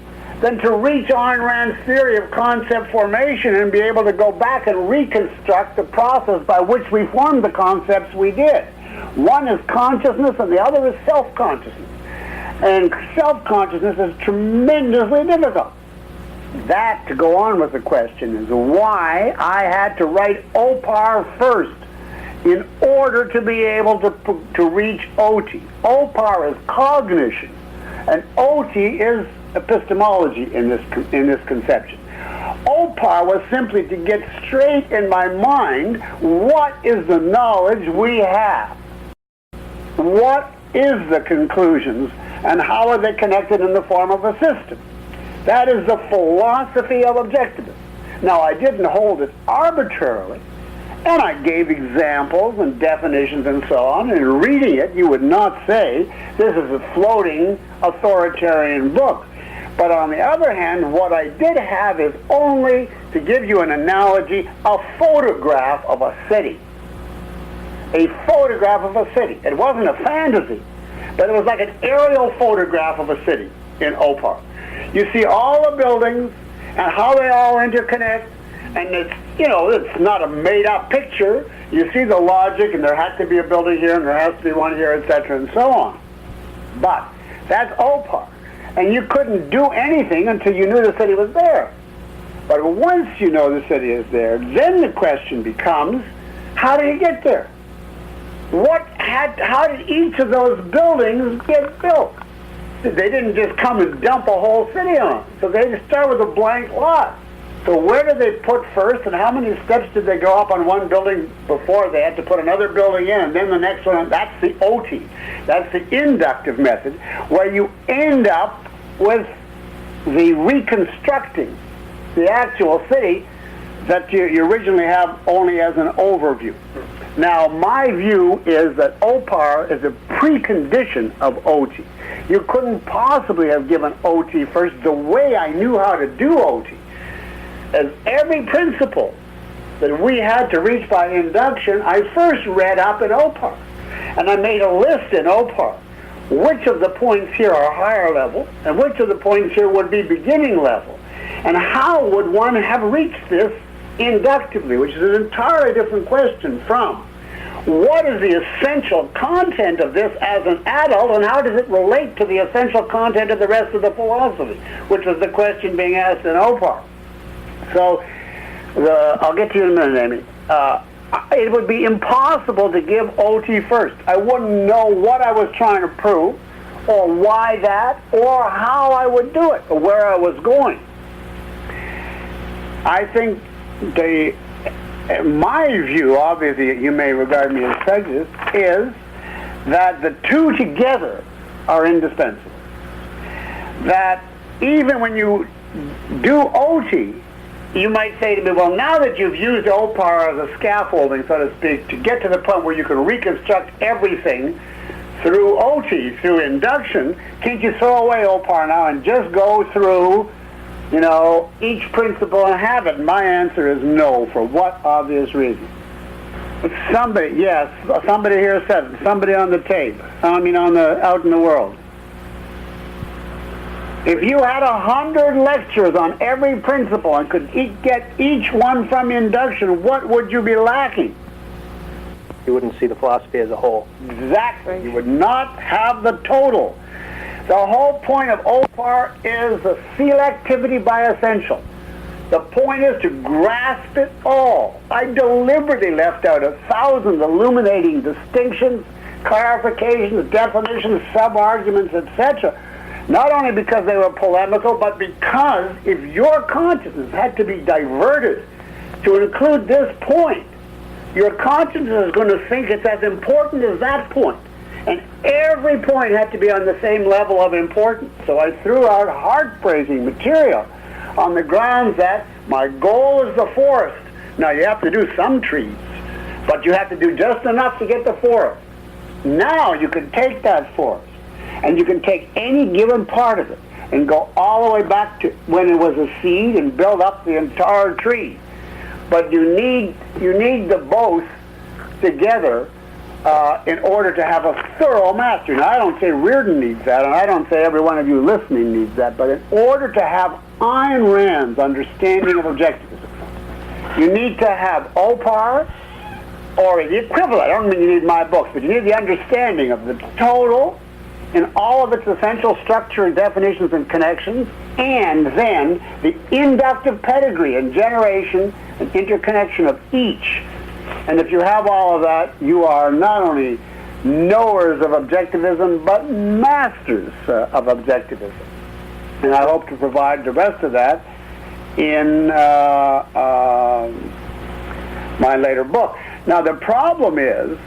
A: than to reach Ayn Rand's theory of concept formation and be able to go back and reconstruct the process by which we formed the concepts we did. One is consciousness and the other is self-consciousness. And self-consciousness is tremendously difficult. That, to go on with the question, is why I had to write OPAR first in order to be able to reach OT. OPAR is cognition, and OT is epistemology in this conception. OPAR was simply to get straight in my mind what is the knowledge we have. What is the conclusions, and how are they connected in the form of a system? That is the philosophy of objectivism. Now, I didn't hold it arbitrarily, and I gave examples and definitions and so on, and reading it, you would not say this is a floating authoritarian book. But on the other hand, what I did have is only, to give you an analogy, a photograph of a city. A photograph of a city. It wasn't a fantasy, but it was like an aerial photograph of a city in OPAR. You see all the buildings and how they all interconnect, and it's not a made-up picture. You see the logic, and there has to be a building here, and there has to be one here, etc., and so on. But that's OPAR. And you couldn't do anything until you knew the city was there. But once you know the city is there, then the question becomes, how do you get there? How did each of those buildings get built? They didn't just come and dump a whole city on it. So they just start with a blank lot. So where did they put first, and how many steps did they go up on one building before they had to put another building in, and then the next one? That's the OT. That's the inductive method, where you end up with the reconstructing the actual city that you originally have only as an overview. Now, my view is that OPAR is a precondition of OT. You couldn't possibly have given OT first the way I knew how to do OT. As every principle that we had to reach by induction, I first read up in OPAR. And I made a list in OPAR. Which of the points here are higher level, and which of the points here would be beginning level? And how would one have reached this inductively, which is an entirely different question from what is the essential content of this as an adult, and how does it relate to the essential content of the rest of the philosophy, which was the question being asked in OPAR. So, I'll get to you in a minute, Amy. it would be impossible to give OT first. I wouldn't know what I was trying to prove, or why that, or how I would do it, or where I was going. I think my view, obviously you may regard me as prejudiced, is that the two together are indispensable. That even when you do OT, you might say to me, well, now that you've used OPAR as a scaffolding, so to speak, to get to the point where you can reconstruct everything through OT, through induction, can't you throw away OPAR now and just go through, each principle and have it? My answer is no, for what obvious reason? Somebody here said it, somebody on the tape, out in the world. If you had 100 lectures on every principle and could get each one from induction, what would you be lacking?
E: You wouldn't see the philosophy as a whole.
A: Exactly. You would not have the total. The whole point of OPAR is the selectivity by essential. The point is to grasp it all. I deliberately left out 1,000 illuminating distinctions, clarifications, definitions, sub-arguments, etc. Not only because they were polemical, but because if your consciousness had to be diverted to include this point, your consciousness is going to think it's as important as that point. And every point had to be on the same level of importance. So I threw out heartbreaking material on the grounds that my goal is the forest. Now you have to do some trees, but you have to do just enough to get the forest. Now you can take that forest, and you can take any given part of it and go all the way back to when it was a seed and build up the entire tree. But you need the both together in order to have a thorough mastery. Now, I don't say Reardon needs that, and I don't say every one of you listening needs that, but in order to have Ayn Rand's understanding of objectivism, you need to have OPAR, or the equivalent. I don't mean you need my books, but you need the understanding of the total in all of its essential structure, definitions, and connections, and then the inductive pedigree and generation and interconnection of each. And if you have all of that, you are not only knowers of objectivism, but masters of objectivism. And I hope to provide the rest of that in my later book. Now, the problem is,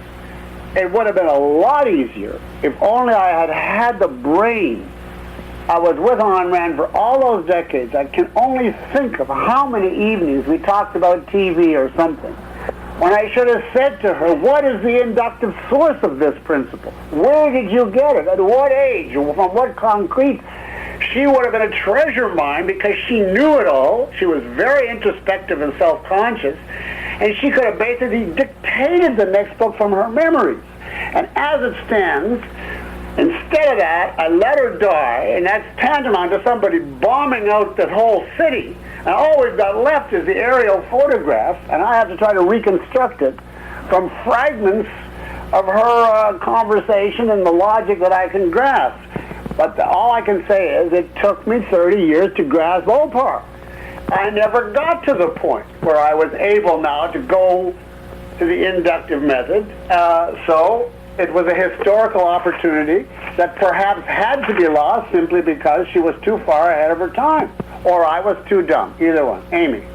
A: it would have been a lot easier if only I had had the brain. I was with Ayn Rand for all those decades. I can only think of how many evenings we talked about TV or something, when I should have said to her, what is the inductive source of this principle? Where did you get it? At what age? From what concrete? She would have been a treasure mine because she knew it all. She was very introspective and self-conscious, and she could have basically dictated the next book from her memories. And as it stands, instead of that, I let her die, and that's tantamount to somebody bombing out the whole city. And all we've got left is the aerial photograph, and I have to try to reconstruct it from fragments of her conversation and the logic that I can grasp. But all I can say is it took me 30 years to grasp OPAR. I never got to the point where I was able now to go to the inductive method. So it was a historical opportunity that perhaps had to be lost simply because she was too far ahead of her time, or I was too dumb. Either one. Amy.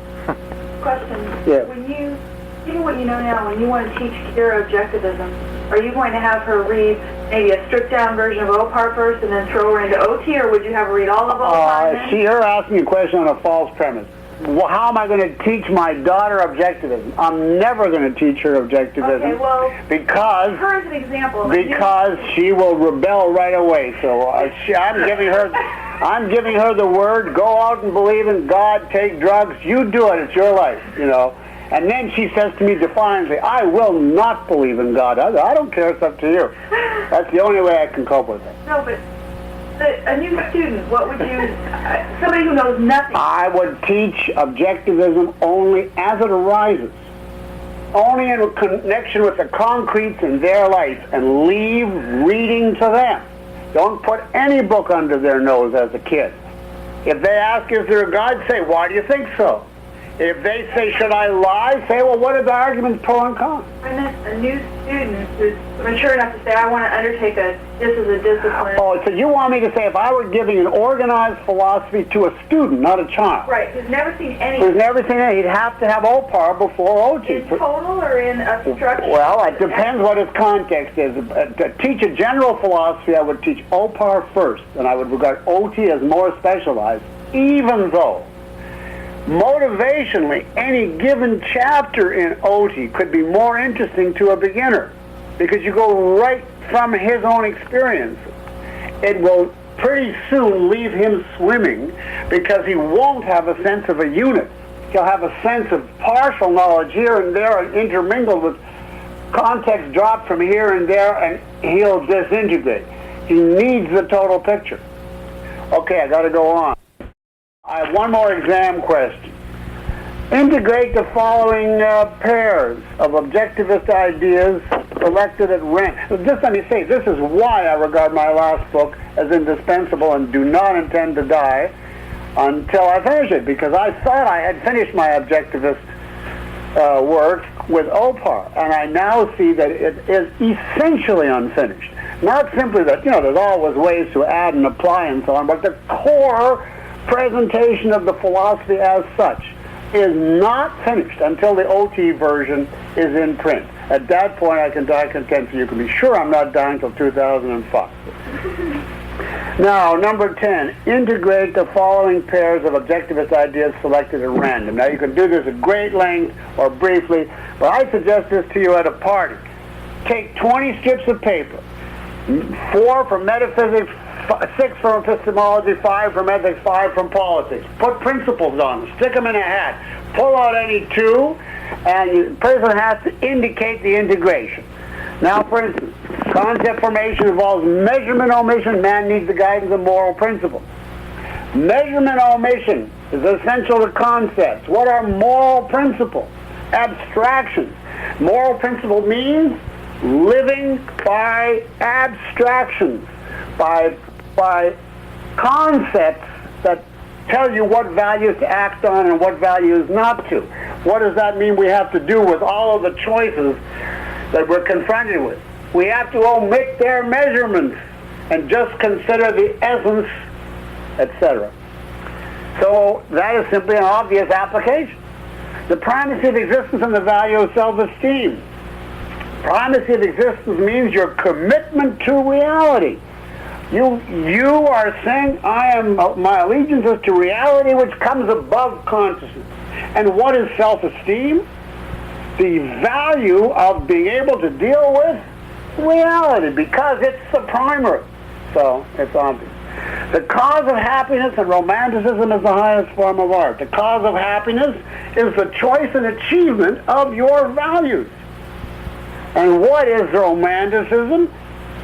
H: Question.
A: Yes.
H: When you, given what you know now, when you want to teach Kira objectivism, are you going to have her read maybe a stripped-down version of OPAR first and then throw her into OT, or would you have her read all of OPAR?
A: You're asking a question on a false premise. Well, how am I going to teach my daughter objectivism? I'm never going to teach her objectivism.
H: Okay, well,
A: because
H: her as an example.
A: Because she will rebel right away. So I'm giving her the word. Go out and believe in God. Take drugs. You do it. It's your life. And then she says to me defiantly, I will not believe in God. I don't care. It's up to you. That's the only way I can cope with it.
H: No, but a new student, what would you, somebody who knows nothing? I
A: would teach objectivism only as it arises, only in connection with the concretes in their life, and leave reading to them. Don't put any book under their nose as a kid. If they ask, is there a God, say, why do you think so? If they say, should I lie? Say, well, what are the arguments pro and con?
H: I meant a new student who's mature enough to say, I want to undertake this as a discipline.
A: Oh, so you want me to say if I were giving an organized philosophy to a student, not a child?
H: Right, who's never seen any.
A: Who's never seen it, he'd have to have OPAR before OT.
H: In total or in a structure?
A: Well, it depends what his context is. To teach a general philosophy, I would teach OPAR first, and I would regard OT as more specialized, even though motivationally, any given chapter in OT could be more interesting to a beginner because you go right from his own experience. It will pretty soon leave him swimming because he won't have a sense of a unit. He'll have a sense of partial knowledge here and there and intermingled with context dropped from here and there, and he'll disintegrate. He needs the total picture. Okay, I got to go on. I have one more exam question. Integrate the following pairs of objectivist ideas selected at random. Just let me say, this is why I regard my last book as indispensable and do not intend to die until I finish it, because I thought I had finished my objectivist work with OPAR, and I now see that it is essentially unfinished. Not simply that, there's always ways to add and apply and so on, but the core presentation of the philosophy as such is not finished until the OT version is in print. At that point, I can die content, so you can be sure I'm not dying until 2005. Now, number 10, integrate the following pairs of objectivist ideas selected at random. Now, you can do this at great length or briefly, but I suggest this to you at a party. Take 20 strips of paper, 4 from metaphysics, 6 from epistemology, 5 from ethics, 5 from politics. Put principles on them, stick them in a hat, pull out any 2, and the person has to indicate the integration. Now, for instance, concept formation involves measurement omission. Man needs the guidance of moral principles. Measurement omission is essential to concepts. What are moral principles? Abstractions. Moral principle means living by abstractions, by concepts that tell you what values to act on and what values not to. What does that mean we have to do with all of the choices that we're confronted with? We have to omit their measurements and just consider the essence, etc. So that is simply an obvious application. The primacy of existence and the value of self-esteem. Primacy of existence means your commitment to reality. You are saying, my allegiance is to reality which comes above consciousness. And what is self-esteem? The value of being able to deal with reality, because it's the primary. So, it's obvious. The cause of happiness and romanticism is the highest form of art. The cause of happiness is the choice and achievement of your values. And what is romanticism?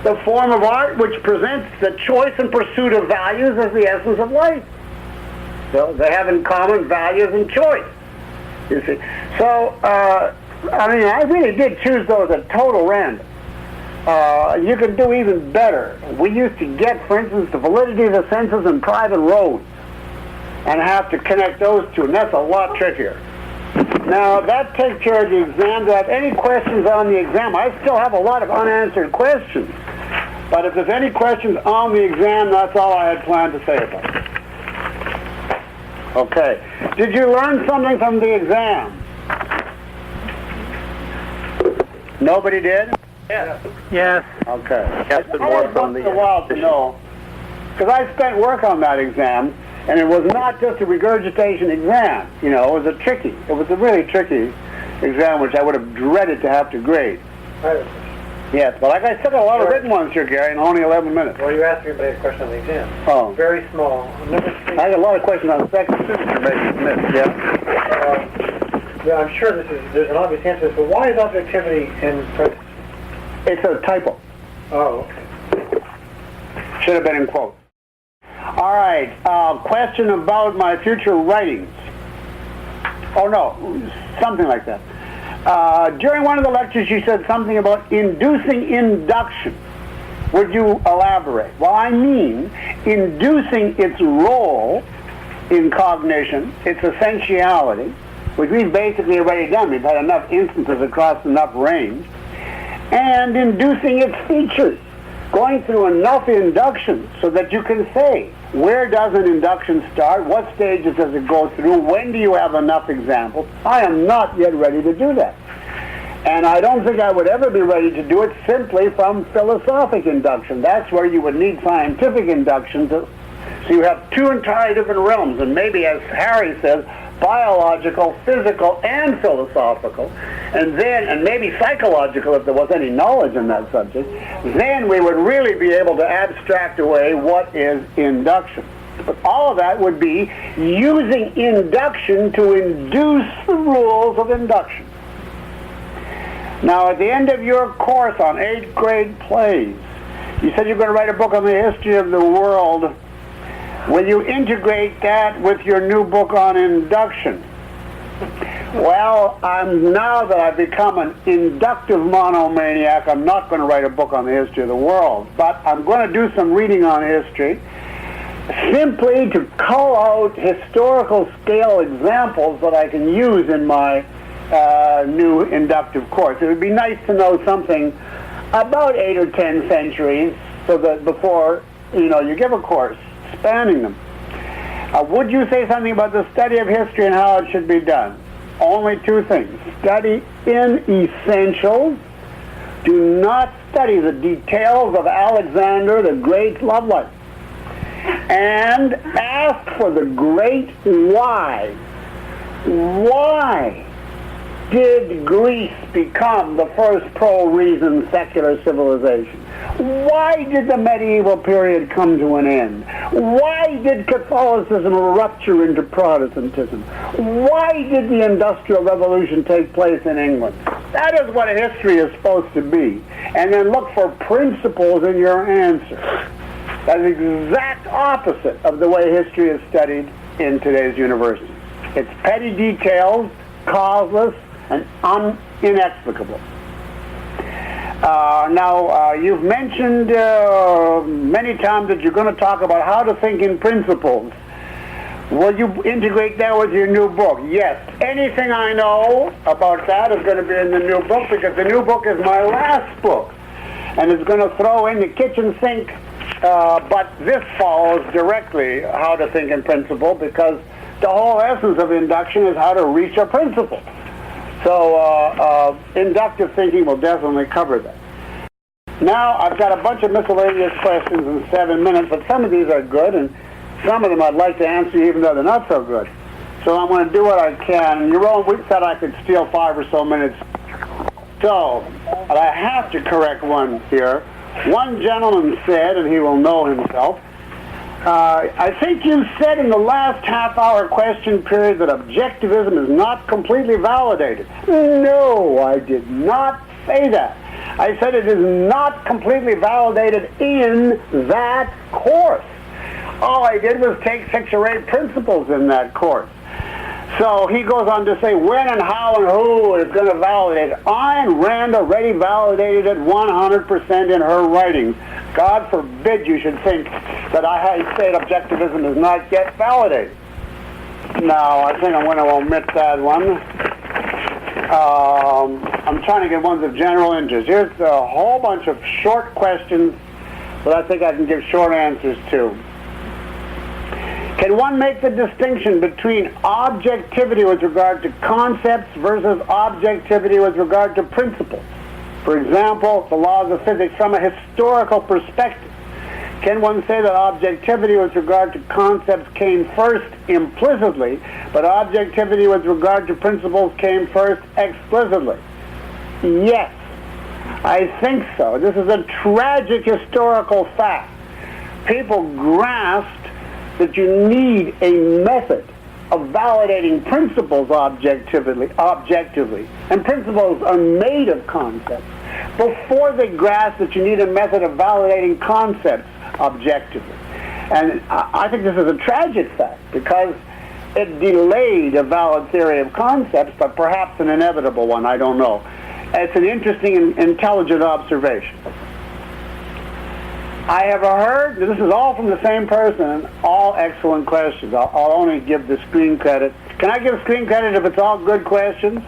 A: The form of art which presents the choice and pursuit of values as the essence of life. So they have in common values and choice, you see. So, I really did choose those at total random. You can do even better. We used to get, for instance, the validity of the senses and private roads and have to connect those two, and that's a lot trickier. Now, that takes care of the exam. Do I have any questions on the exam? I still have a lot of unanswered questions. But if there's any questions on the exam, that's all I had planned to say about it. Okay. Did you learn something from the exam? Nobody did?
B: Yes.
C: Yes.
A: Okay.
B: Yes, but more from the
A: a while to know, because I spent work on that exam, and it was not just a regurgitation exam. It was a really tricky exam, which I would have dreaded to have to grade. Yes, but I still got a lot of written ones here, Gary, in only 11 minutes.
I: Well, you asked me about a question on the exam.
A: Oh.
I: Very small.
A: I got a lot of questions on the second signature based Smith.
I: Yeah, I'm sure there's an obvious answer to this, but why is objectivity in parentheses?
A: It's a typo.
I: Oh, okay.
A: Should have been in quotes. All right, question about my future writings. Oh, no, something like that. During one of the lectures, you said something about inducing induction. Would you elaborate? Well, I mean inducing its role in cognition, its essentiality, which we've basically already done. We've had enough instances across enough range. And inducing its features, going through enough induction so that you can say, where does an induction start? What stages does it go through? When do you have enough examples? I am not yet ready to do that. And I don't think I would ever be ready to do it simply from philosophic induction. That's where you would need scientific induction. So you have two entirely different realms, and maybe, as Harry says, biological, physical, and philosophical, and maybe psychological if there was any knowledge in that subject. Then we would really be able to abstract away what is induction. But all of that would be using induction to induce the rules of induction. Now, at the end of your course on 8th grade plays, you said you're going to write a book on the history of the world. Will you integrate that with your new book on induction? Well, now that I've become an inductive monomaniac, I'm not going to write a book on the history of the world, but I'm going to do some reading on history, simply to cull out historical scale examples that I can use in my new inductive course. It would be nice to know something about 8 or 10 centuries, so that before you give a course spanning them. Would you say something about the study of history and how it should be done? Only two things. Study in essentials. Do not study the details of Alexander the Great's love life. And ask for the great why. Why did Greece become the first pro-reason secular civilization? Why did the medieval period come to an end? Why did Catholicism rupture into Protestantism? Why did the Industrial Revolution take place in England? That is what history is supposed to be. And then look for principles in your answer. That's the exact opposite of the way history is studied in today's universities. It's petty details, causeless, and inexplicable. Now, you've mentioned many times that you're going to talk about how to think in principles. Will you integrate that with your new book? Yes. Anything I know about that is going to be in the new book, because the new book is my last book. And it's going to throw in the kitchen sink, but this follows directly how to think in principle, because the whole essence of induction is how to reach a principle. So inductive thinking will definitely cover that. Now, I've got a bunch of miscellaneous questions in 7 minutes, but some of these are good, and some of them I'd like to answer even though they're not so good. So I'm going to do what I can. And we said I could steal 5 or so minutes. So, but I have to correct one here. One gentleman said, and he will know himself, I think you said in the last half-hour question period that objectivism is not completely validated. No, I did not say that. I said it is not completely validated in that course. All I did was take 6 or 8 principles in that course. So he goes on to say when and how and who is going to validate it. Ayn Rand already validated it 100% in her writings. God forbid you should think that I say objectivism is not yet validated. Now, I think I'm going to omit that one. I'm trying to get ones of general interest. Here's a whole bunch of short questions that I think I can give short answers to. Can one make the distinction between objectivity with regard to concepts versus objectivity with regard to principles? For example, the laws of physics from a historical perspective. Can one say that objectivity with regard to concepts came first implicitly, but objectivity with regard to principles came first explicitly? Yes, I think so. This is a tragic historical fact. People grasped that you need a method of validating principles objectively, and principles are made of concepts, before they grasp that you need a method of validating concepts objectively. And I think this is a tragic fact, because it delayed a valid theory of concepts, but perhaps an inevitable one, I don't know. It's an interesting and intelligent observation. I have heard, this is all from the same person, all excellent questions. I'll only give the screen credit. Can I give screen credit if it's all good questions?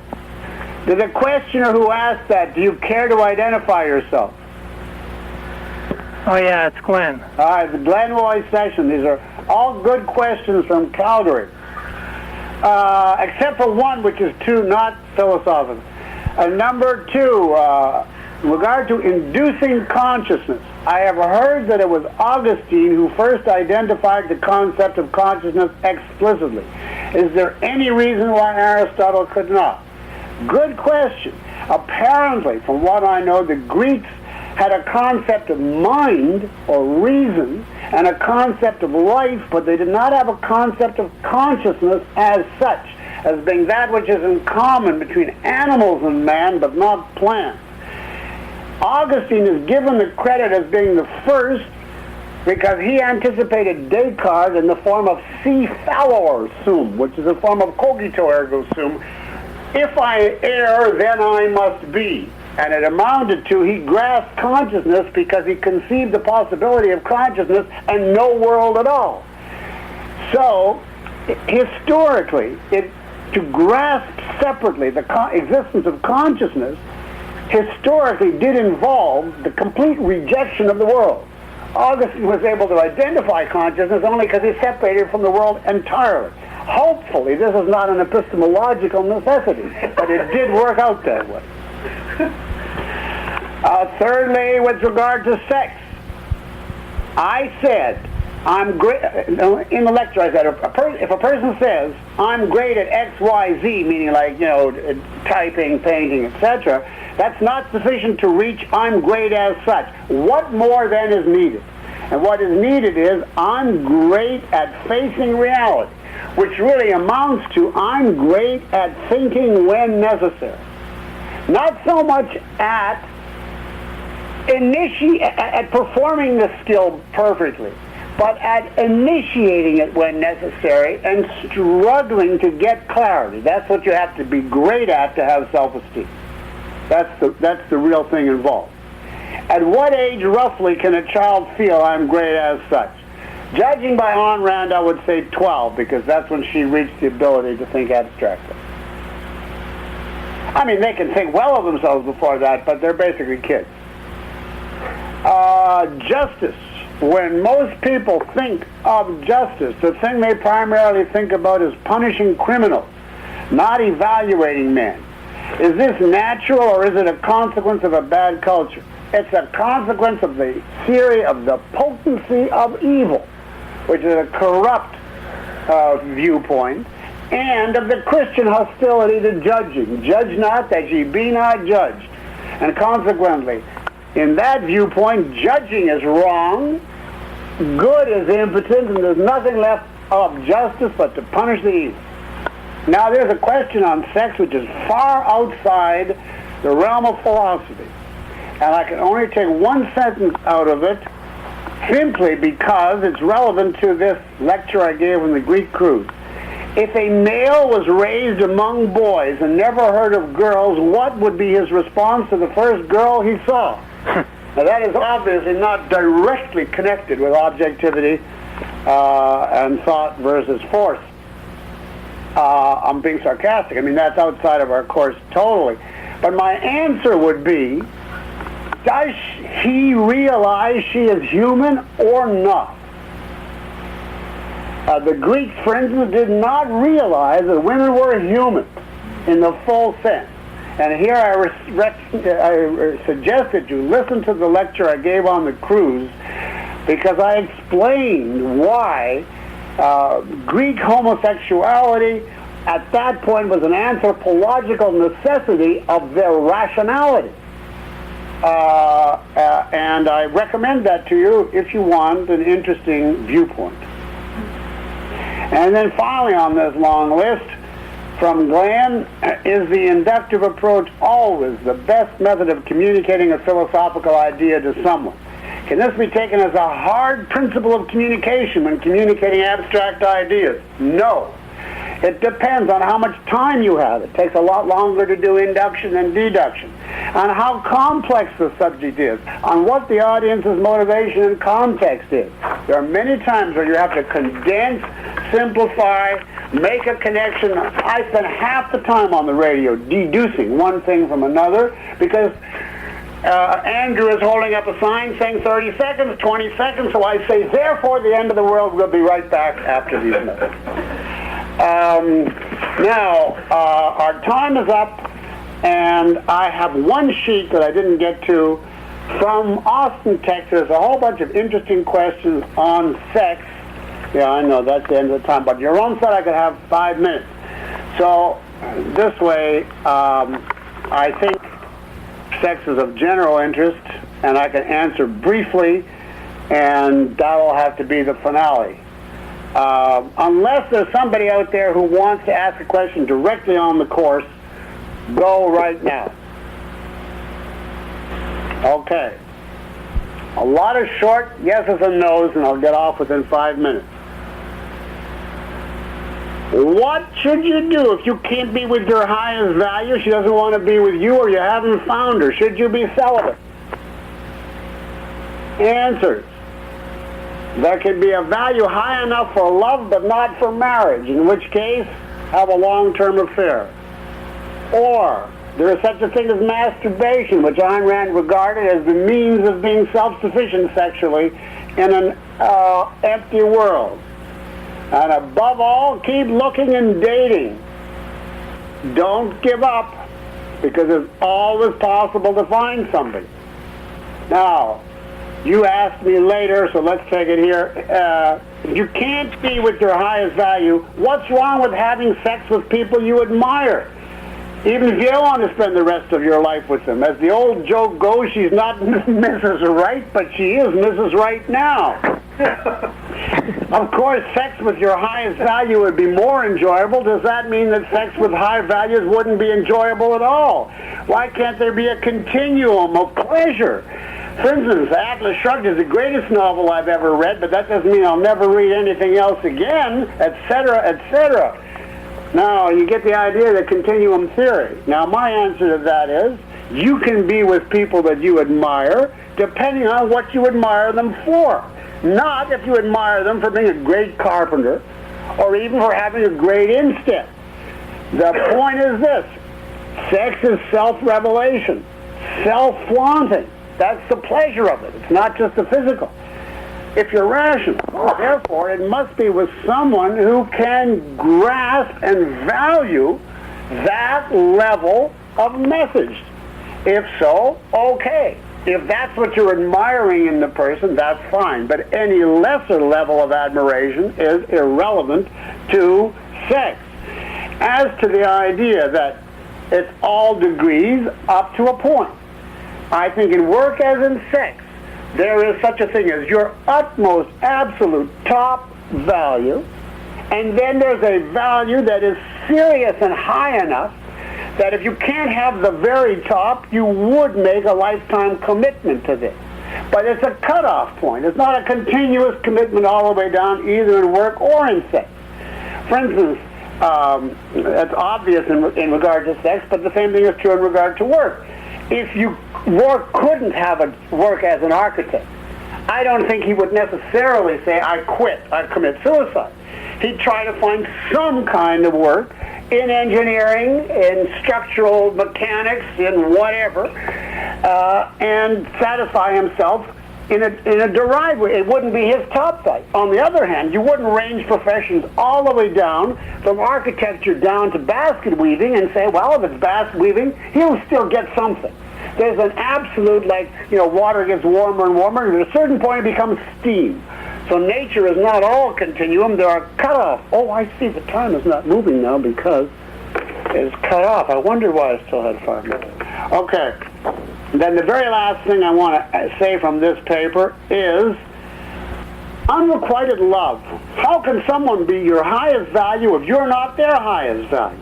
A: To the questioner who asked that, do you care to identify yourself?
I: Oh, yeah, it's Glenn.
A: All right, the Glenn Roy session. These are all good questions from Calgary. Except for one, which is not philosophical. Number two, in regard to inducing consciousness, I have heard that it was Augustine who first identified the concept of consciousness explicitly. Is there any reason why Aristotle could not? Good question. Apparently, from what I know, the Greeks had a concept of mind or reason and a concept of life, but they did not have a concept of consciousness as such, as being that which is in common between animals and man, but not plants. Augustine is given the credit as being the first because he anticipated Descartes in the form of si fallor sum, which is a form of cogito ergo sum. If I err, then I must be. And it amounted to he grasped consciousness because he conceived the possibility of consciousness and no world at all. So, historically, to grasp separately the existence of consciousness historically did involve the complete rejection of the world. Augustine was able to identify consciousness only because he separated from the world entirely. Hopefully, this is not an epistemological necessity, but it did work out that way. Thirdly, with regard to sex, I said, I'm great, in the lecture I said, if a person says, I'm great at X, Y, Z, meaning like, typing, painting, etc., that's not sufficient to reach I'm great as such. What more then is needed? And what is needed is I'm great at facing reality, which really amounts to I'm great at thinking when necessary. Not so much at performing the skill perfectly, but at initiating it when necessary and struggling to get clarity. That's what you have to be great at to have self-esteem. That's the real thing involved. At what age, roughly, can a child feel I'm great as such? Judging by Ayn Rand, I would say 12, because that's when she reached the ability to think abstractly. I mean, they can think well of themselves before that, but they're basically kids. Justice. When most people think of justice, the thing they primarily think about is punishing criminals, not evaluating men. Is this natural, or is it a consequence of a bad culture? It's a consequence of the theory of the potency of evil, which is a corrupt viewpoint, and of the Christian hostility to judging. Judge not that ye be not judged. And consequently, in that viewpoint, judging is wrong, good is impotent, and there's nothing left of justice but to punish the evil. Now, there's a question on sex which is far outside the realm of philosophy. And I can only take one sentence out of it simply because it's relevant to this lecture I gave on the Greek cruise. If a male was raised among boys and never heard of girls, what would be his response to the first girl he saw? Now, that is obviously not directly connected with objectivity and thought versus force. I'm being sarcastic. I mean, that's outside of our course totally. But my answer would be, does he realize she is human or not? The Greeks, for instance, did not realize that women were human in the full sense. And here I suggested you listen to the lecture I gave on the cruise, because I explained why Greek homosexuality at that point was an anthropological necessity of their rationality. And I recommend that to you if you want an interesting viewpoint. And then finally on this long list, from Glenn, is the inductive approach always the best method of communicating a philosophical idea to someone? Can this be taken as a hard principle of communication when communicating abstract ideas? No. It depends on how much time you have. It takes a lot longer to do induction than deduction. On how complex the subject is. On what the audience's motivation and context is. There are many times where you have to condense, simplify, make a connection. I spend half the time on the radio deducing one thing from another because Andrew is holding up a sign saying 30 seconds, 20 seconds, so I say, therefore, the end of the world. We'll be right back after these minutes. Now, our time is up, and I have one sheet that I didn't get to from Austin, Texas, a whole bunch of interesting questions on sex. Yeah, I know, that's the end of the time, but your own said I could have 5 minutes. So, this way, I think sex is of general interest, and I can answer briefly, and that'll have to be the finale. Unless there's somebody out there who wants to ask a question directly on the course, go right now. Okay. A lot of short yeses and nos, and I'll get off within 5 minutes. What should you do if you can't be with your highest value? She doesn't want to be with you, or you haven't found her. Should you be celibate? Answers. There can be a value high enough for love, but not for marriage, in which case, have a long-term affair. Or, there is such a thing as masturbation, which Ayn Rand regarded as the means of being self-sufficient sexually in an empty world. And above all, keep looking and dating. Don't give up, because it's always possible to find somebody. Now, you asked me later, so let's take it here. If you can't be with your highest value, what's wrong with having sex with people you admire? Even if you don't want to spend the rest of your life with them. As the old joke goes, she's not Mrs. Right, but she is Mrs. Right now. Of course, sex with your highest value would be more enjoyable. Does that mean that sex with high values wouldn't be enjoyable at all? Why can't there be a continuum of pleasure? For instance, Atlas Shrugged is the greatest novel I've ever read, but that doesn't mean I'll never read anything else again, etc., etc. Now, you get the idea of the continuum theory. Now, my answer to that is, you can be with people that you admire, depending on what you admire them for. Not if you admire them for being a great carpenter, or even for having a great instinct. The point is this: sex is self-revelation, self-flaunting. That's the pleasure of it. It's not just the physical. If you're rational, therefore, it must be with someone who can grasp and value that level of message. If so, okay. If that's what you're admiring in the person, that's fine. But any lesser level of admiration is irrelevant to sex. As to the idea that it's all degrees up to a point, I think in work as in sex, there is such a thing as your utmost absolute top value, and then there's a value that is serious and high enough that if you can't have the very top, you would make a lifetime commitment to this. But it's a cutoff point. It's not a continuous commitment all the way down, either in work or in sex. For instance, that's obvious in regard to sex, but the same thing is true in regard to work. If you couldn't have a work as an architect, I don't think he would necessarily say, I quit, I commit suicide. He'd try to find some kind of work in engineering, in structural mechanics, in whatever, and satisfy himself in a derived way. It wouldn't be his top side. On the other hand, you wouldn't range professions all the way down, from architecture down to basket weaving, and say, well, if it's basket weaving, he'll still get something. There's an absolute, water gets warmer and warmer, and at a certain point it becomes steam. So nature is not all continuum. There are cutoffs. Oh, I see. The time is not moving now because it's cut off. I wonder why I still had 5 minutes. Okay. Then the very last thing I want to say from this paper is unrequited love. How can someone be your highest value if you're not their highest value?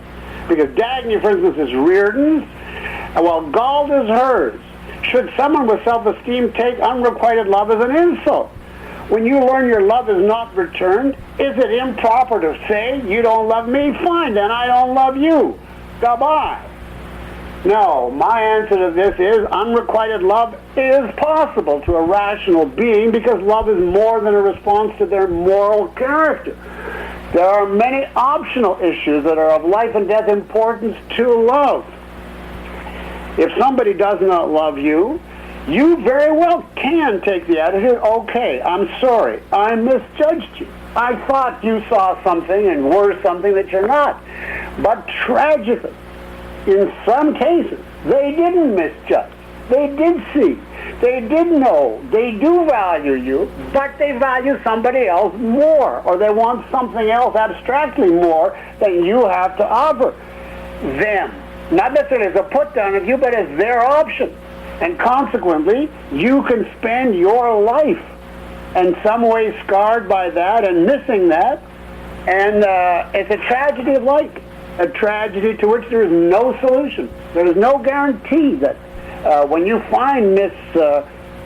A: Because Dagny, for instance, is Reardon's, while Galt is hers. Should someone with self-esteem take unrequited love as an insult? When you learn your love is not returned, is it improper to say, you don't love me? Fine, then I don't love you. Goodbye. No, my answer to this is unrequited love is possible to a rational being because love is more than a response to their moral character. There are many optional issues that are of life and death importance to love. If somebody does not love you, you very well can take the attitude, okay, I'm sorry, I misjudged you. I thought you saw something and were something that you're not. But tragically, in some cases, they didn't misjudge. They did see. They did know. They do value you, but they value somebody else more, or they want something else abstractly more than you have to offer them. Not necessarily as a put-down of you, but as their option. And consequently, you can spend your life in some way scarred by that and missing that. And it's a tragedy of life, a tragedy to which there is no solution. There is no guarantee that when you find this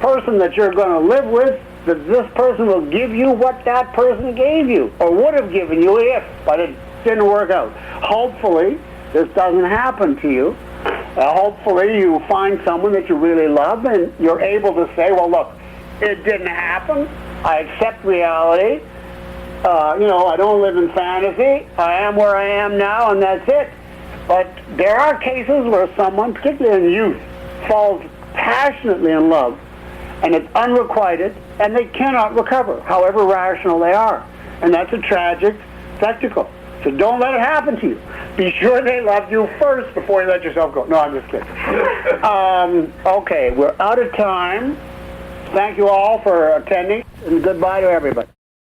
A: person that you're going to live with, that this person will give you what that person gave you, or would have given you if, but it didn't work out. Hopefully, this doesn't happen to you. Hopefully, you find someone that you really love, and you're able to say, well, look, it didn't happen. I accept reality. I don't live in fantasy. I am where I am now, and that's it. But there are cases where someone, particularly in youth, falls passionately in love, and it's unrequited, and they cannot recover, however rational they are. And that's a tragic spectacle. So don't let it happen to you. Be sure they love you first before you let yourself go. No, I'm just kidding. Okay, we're out of time. Thank you all for attending, and goodbye to everybody.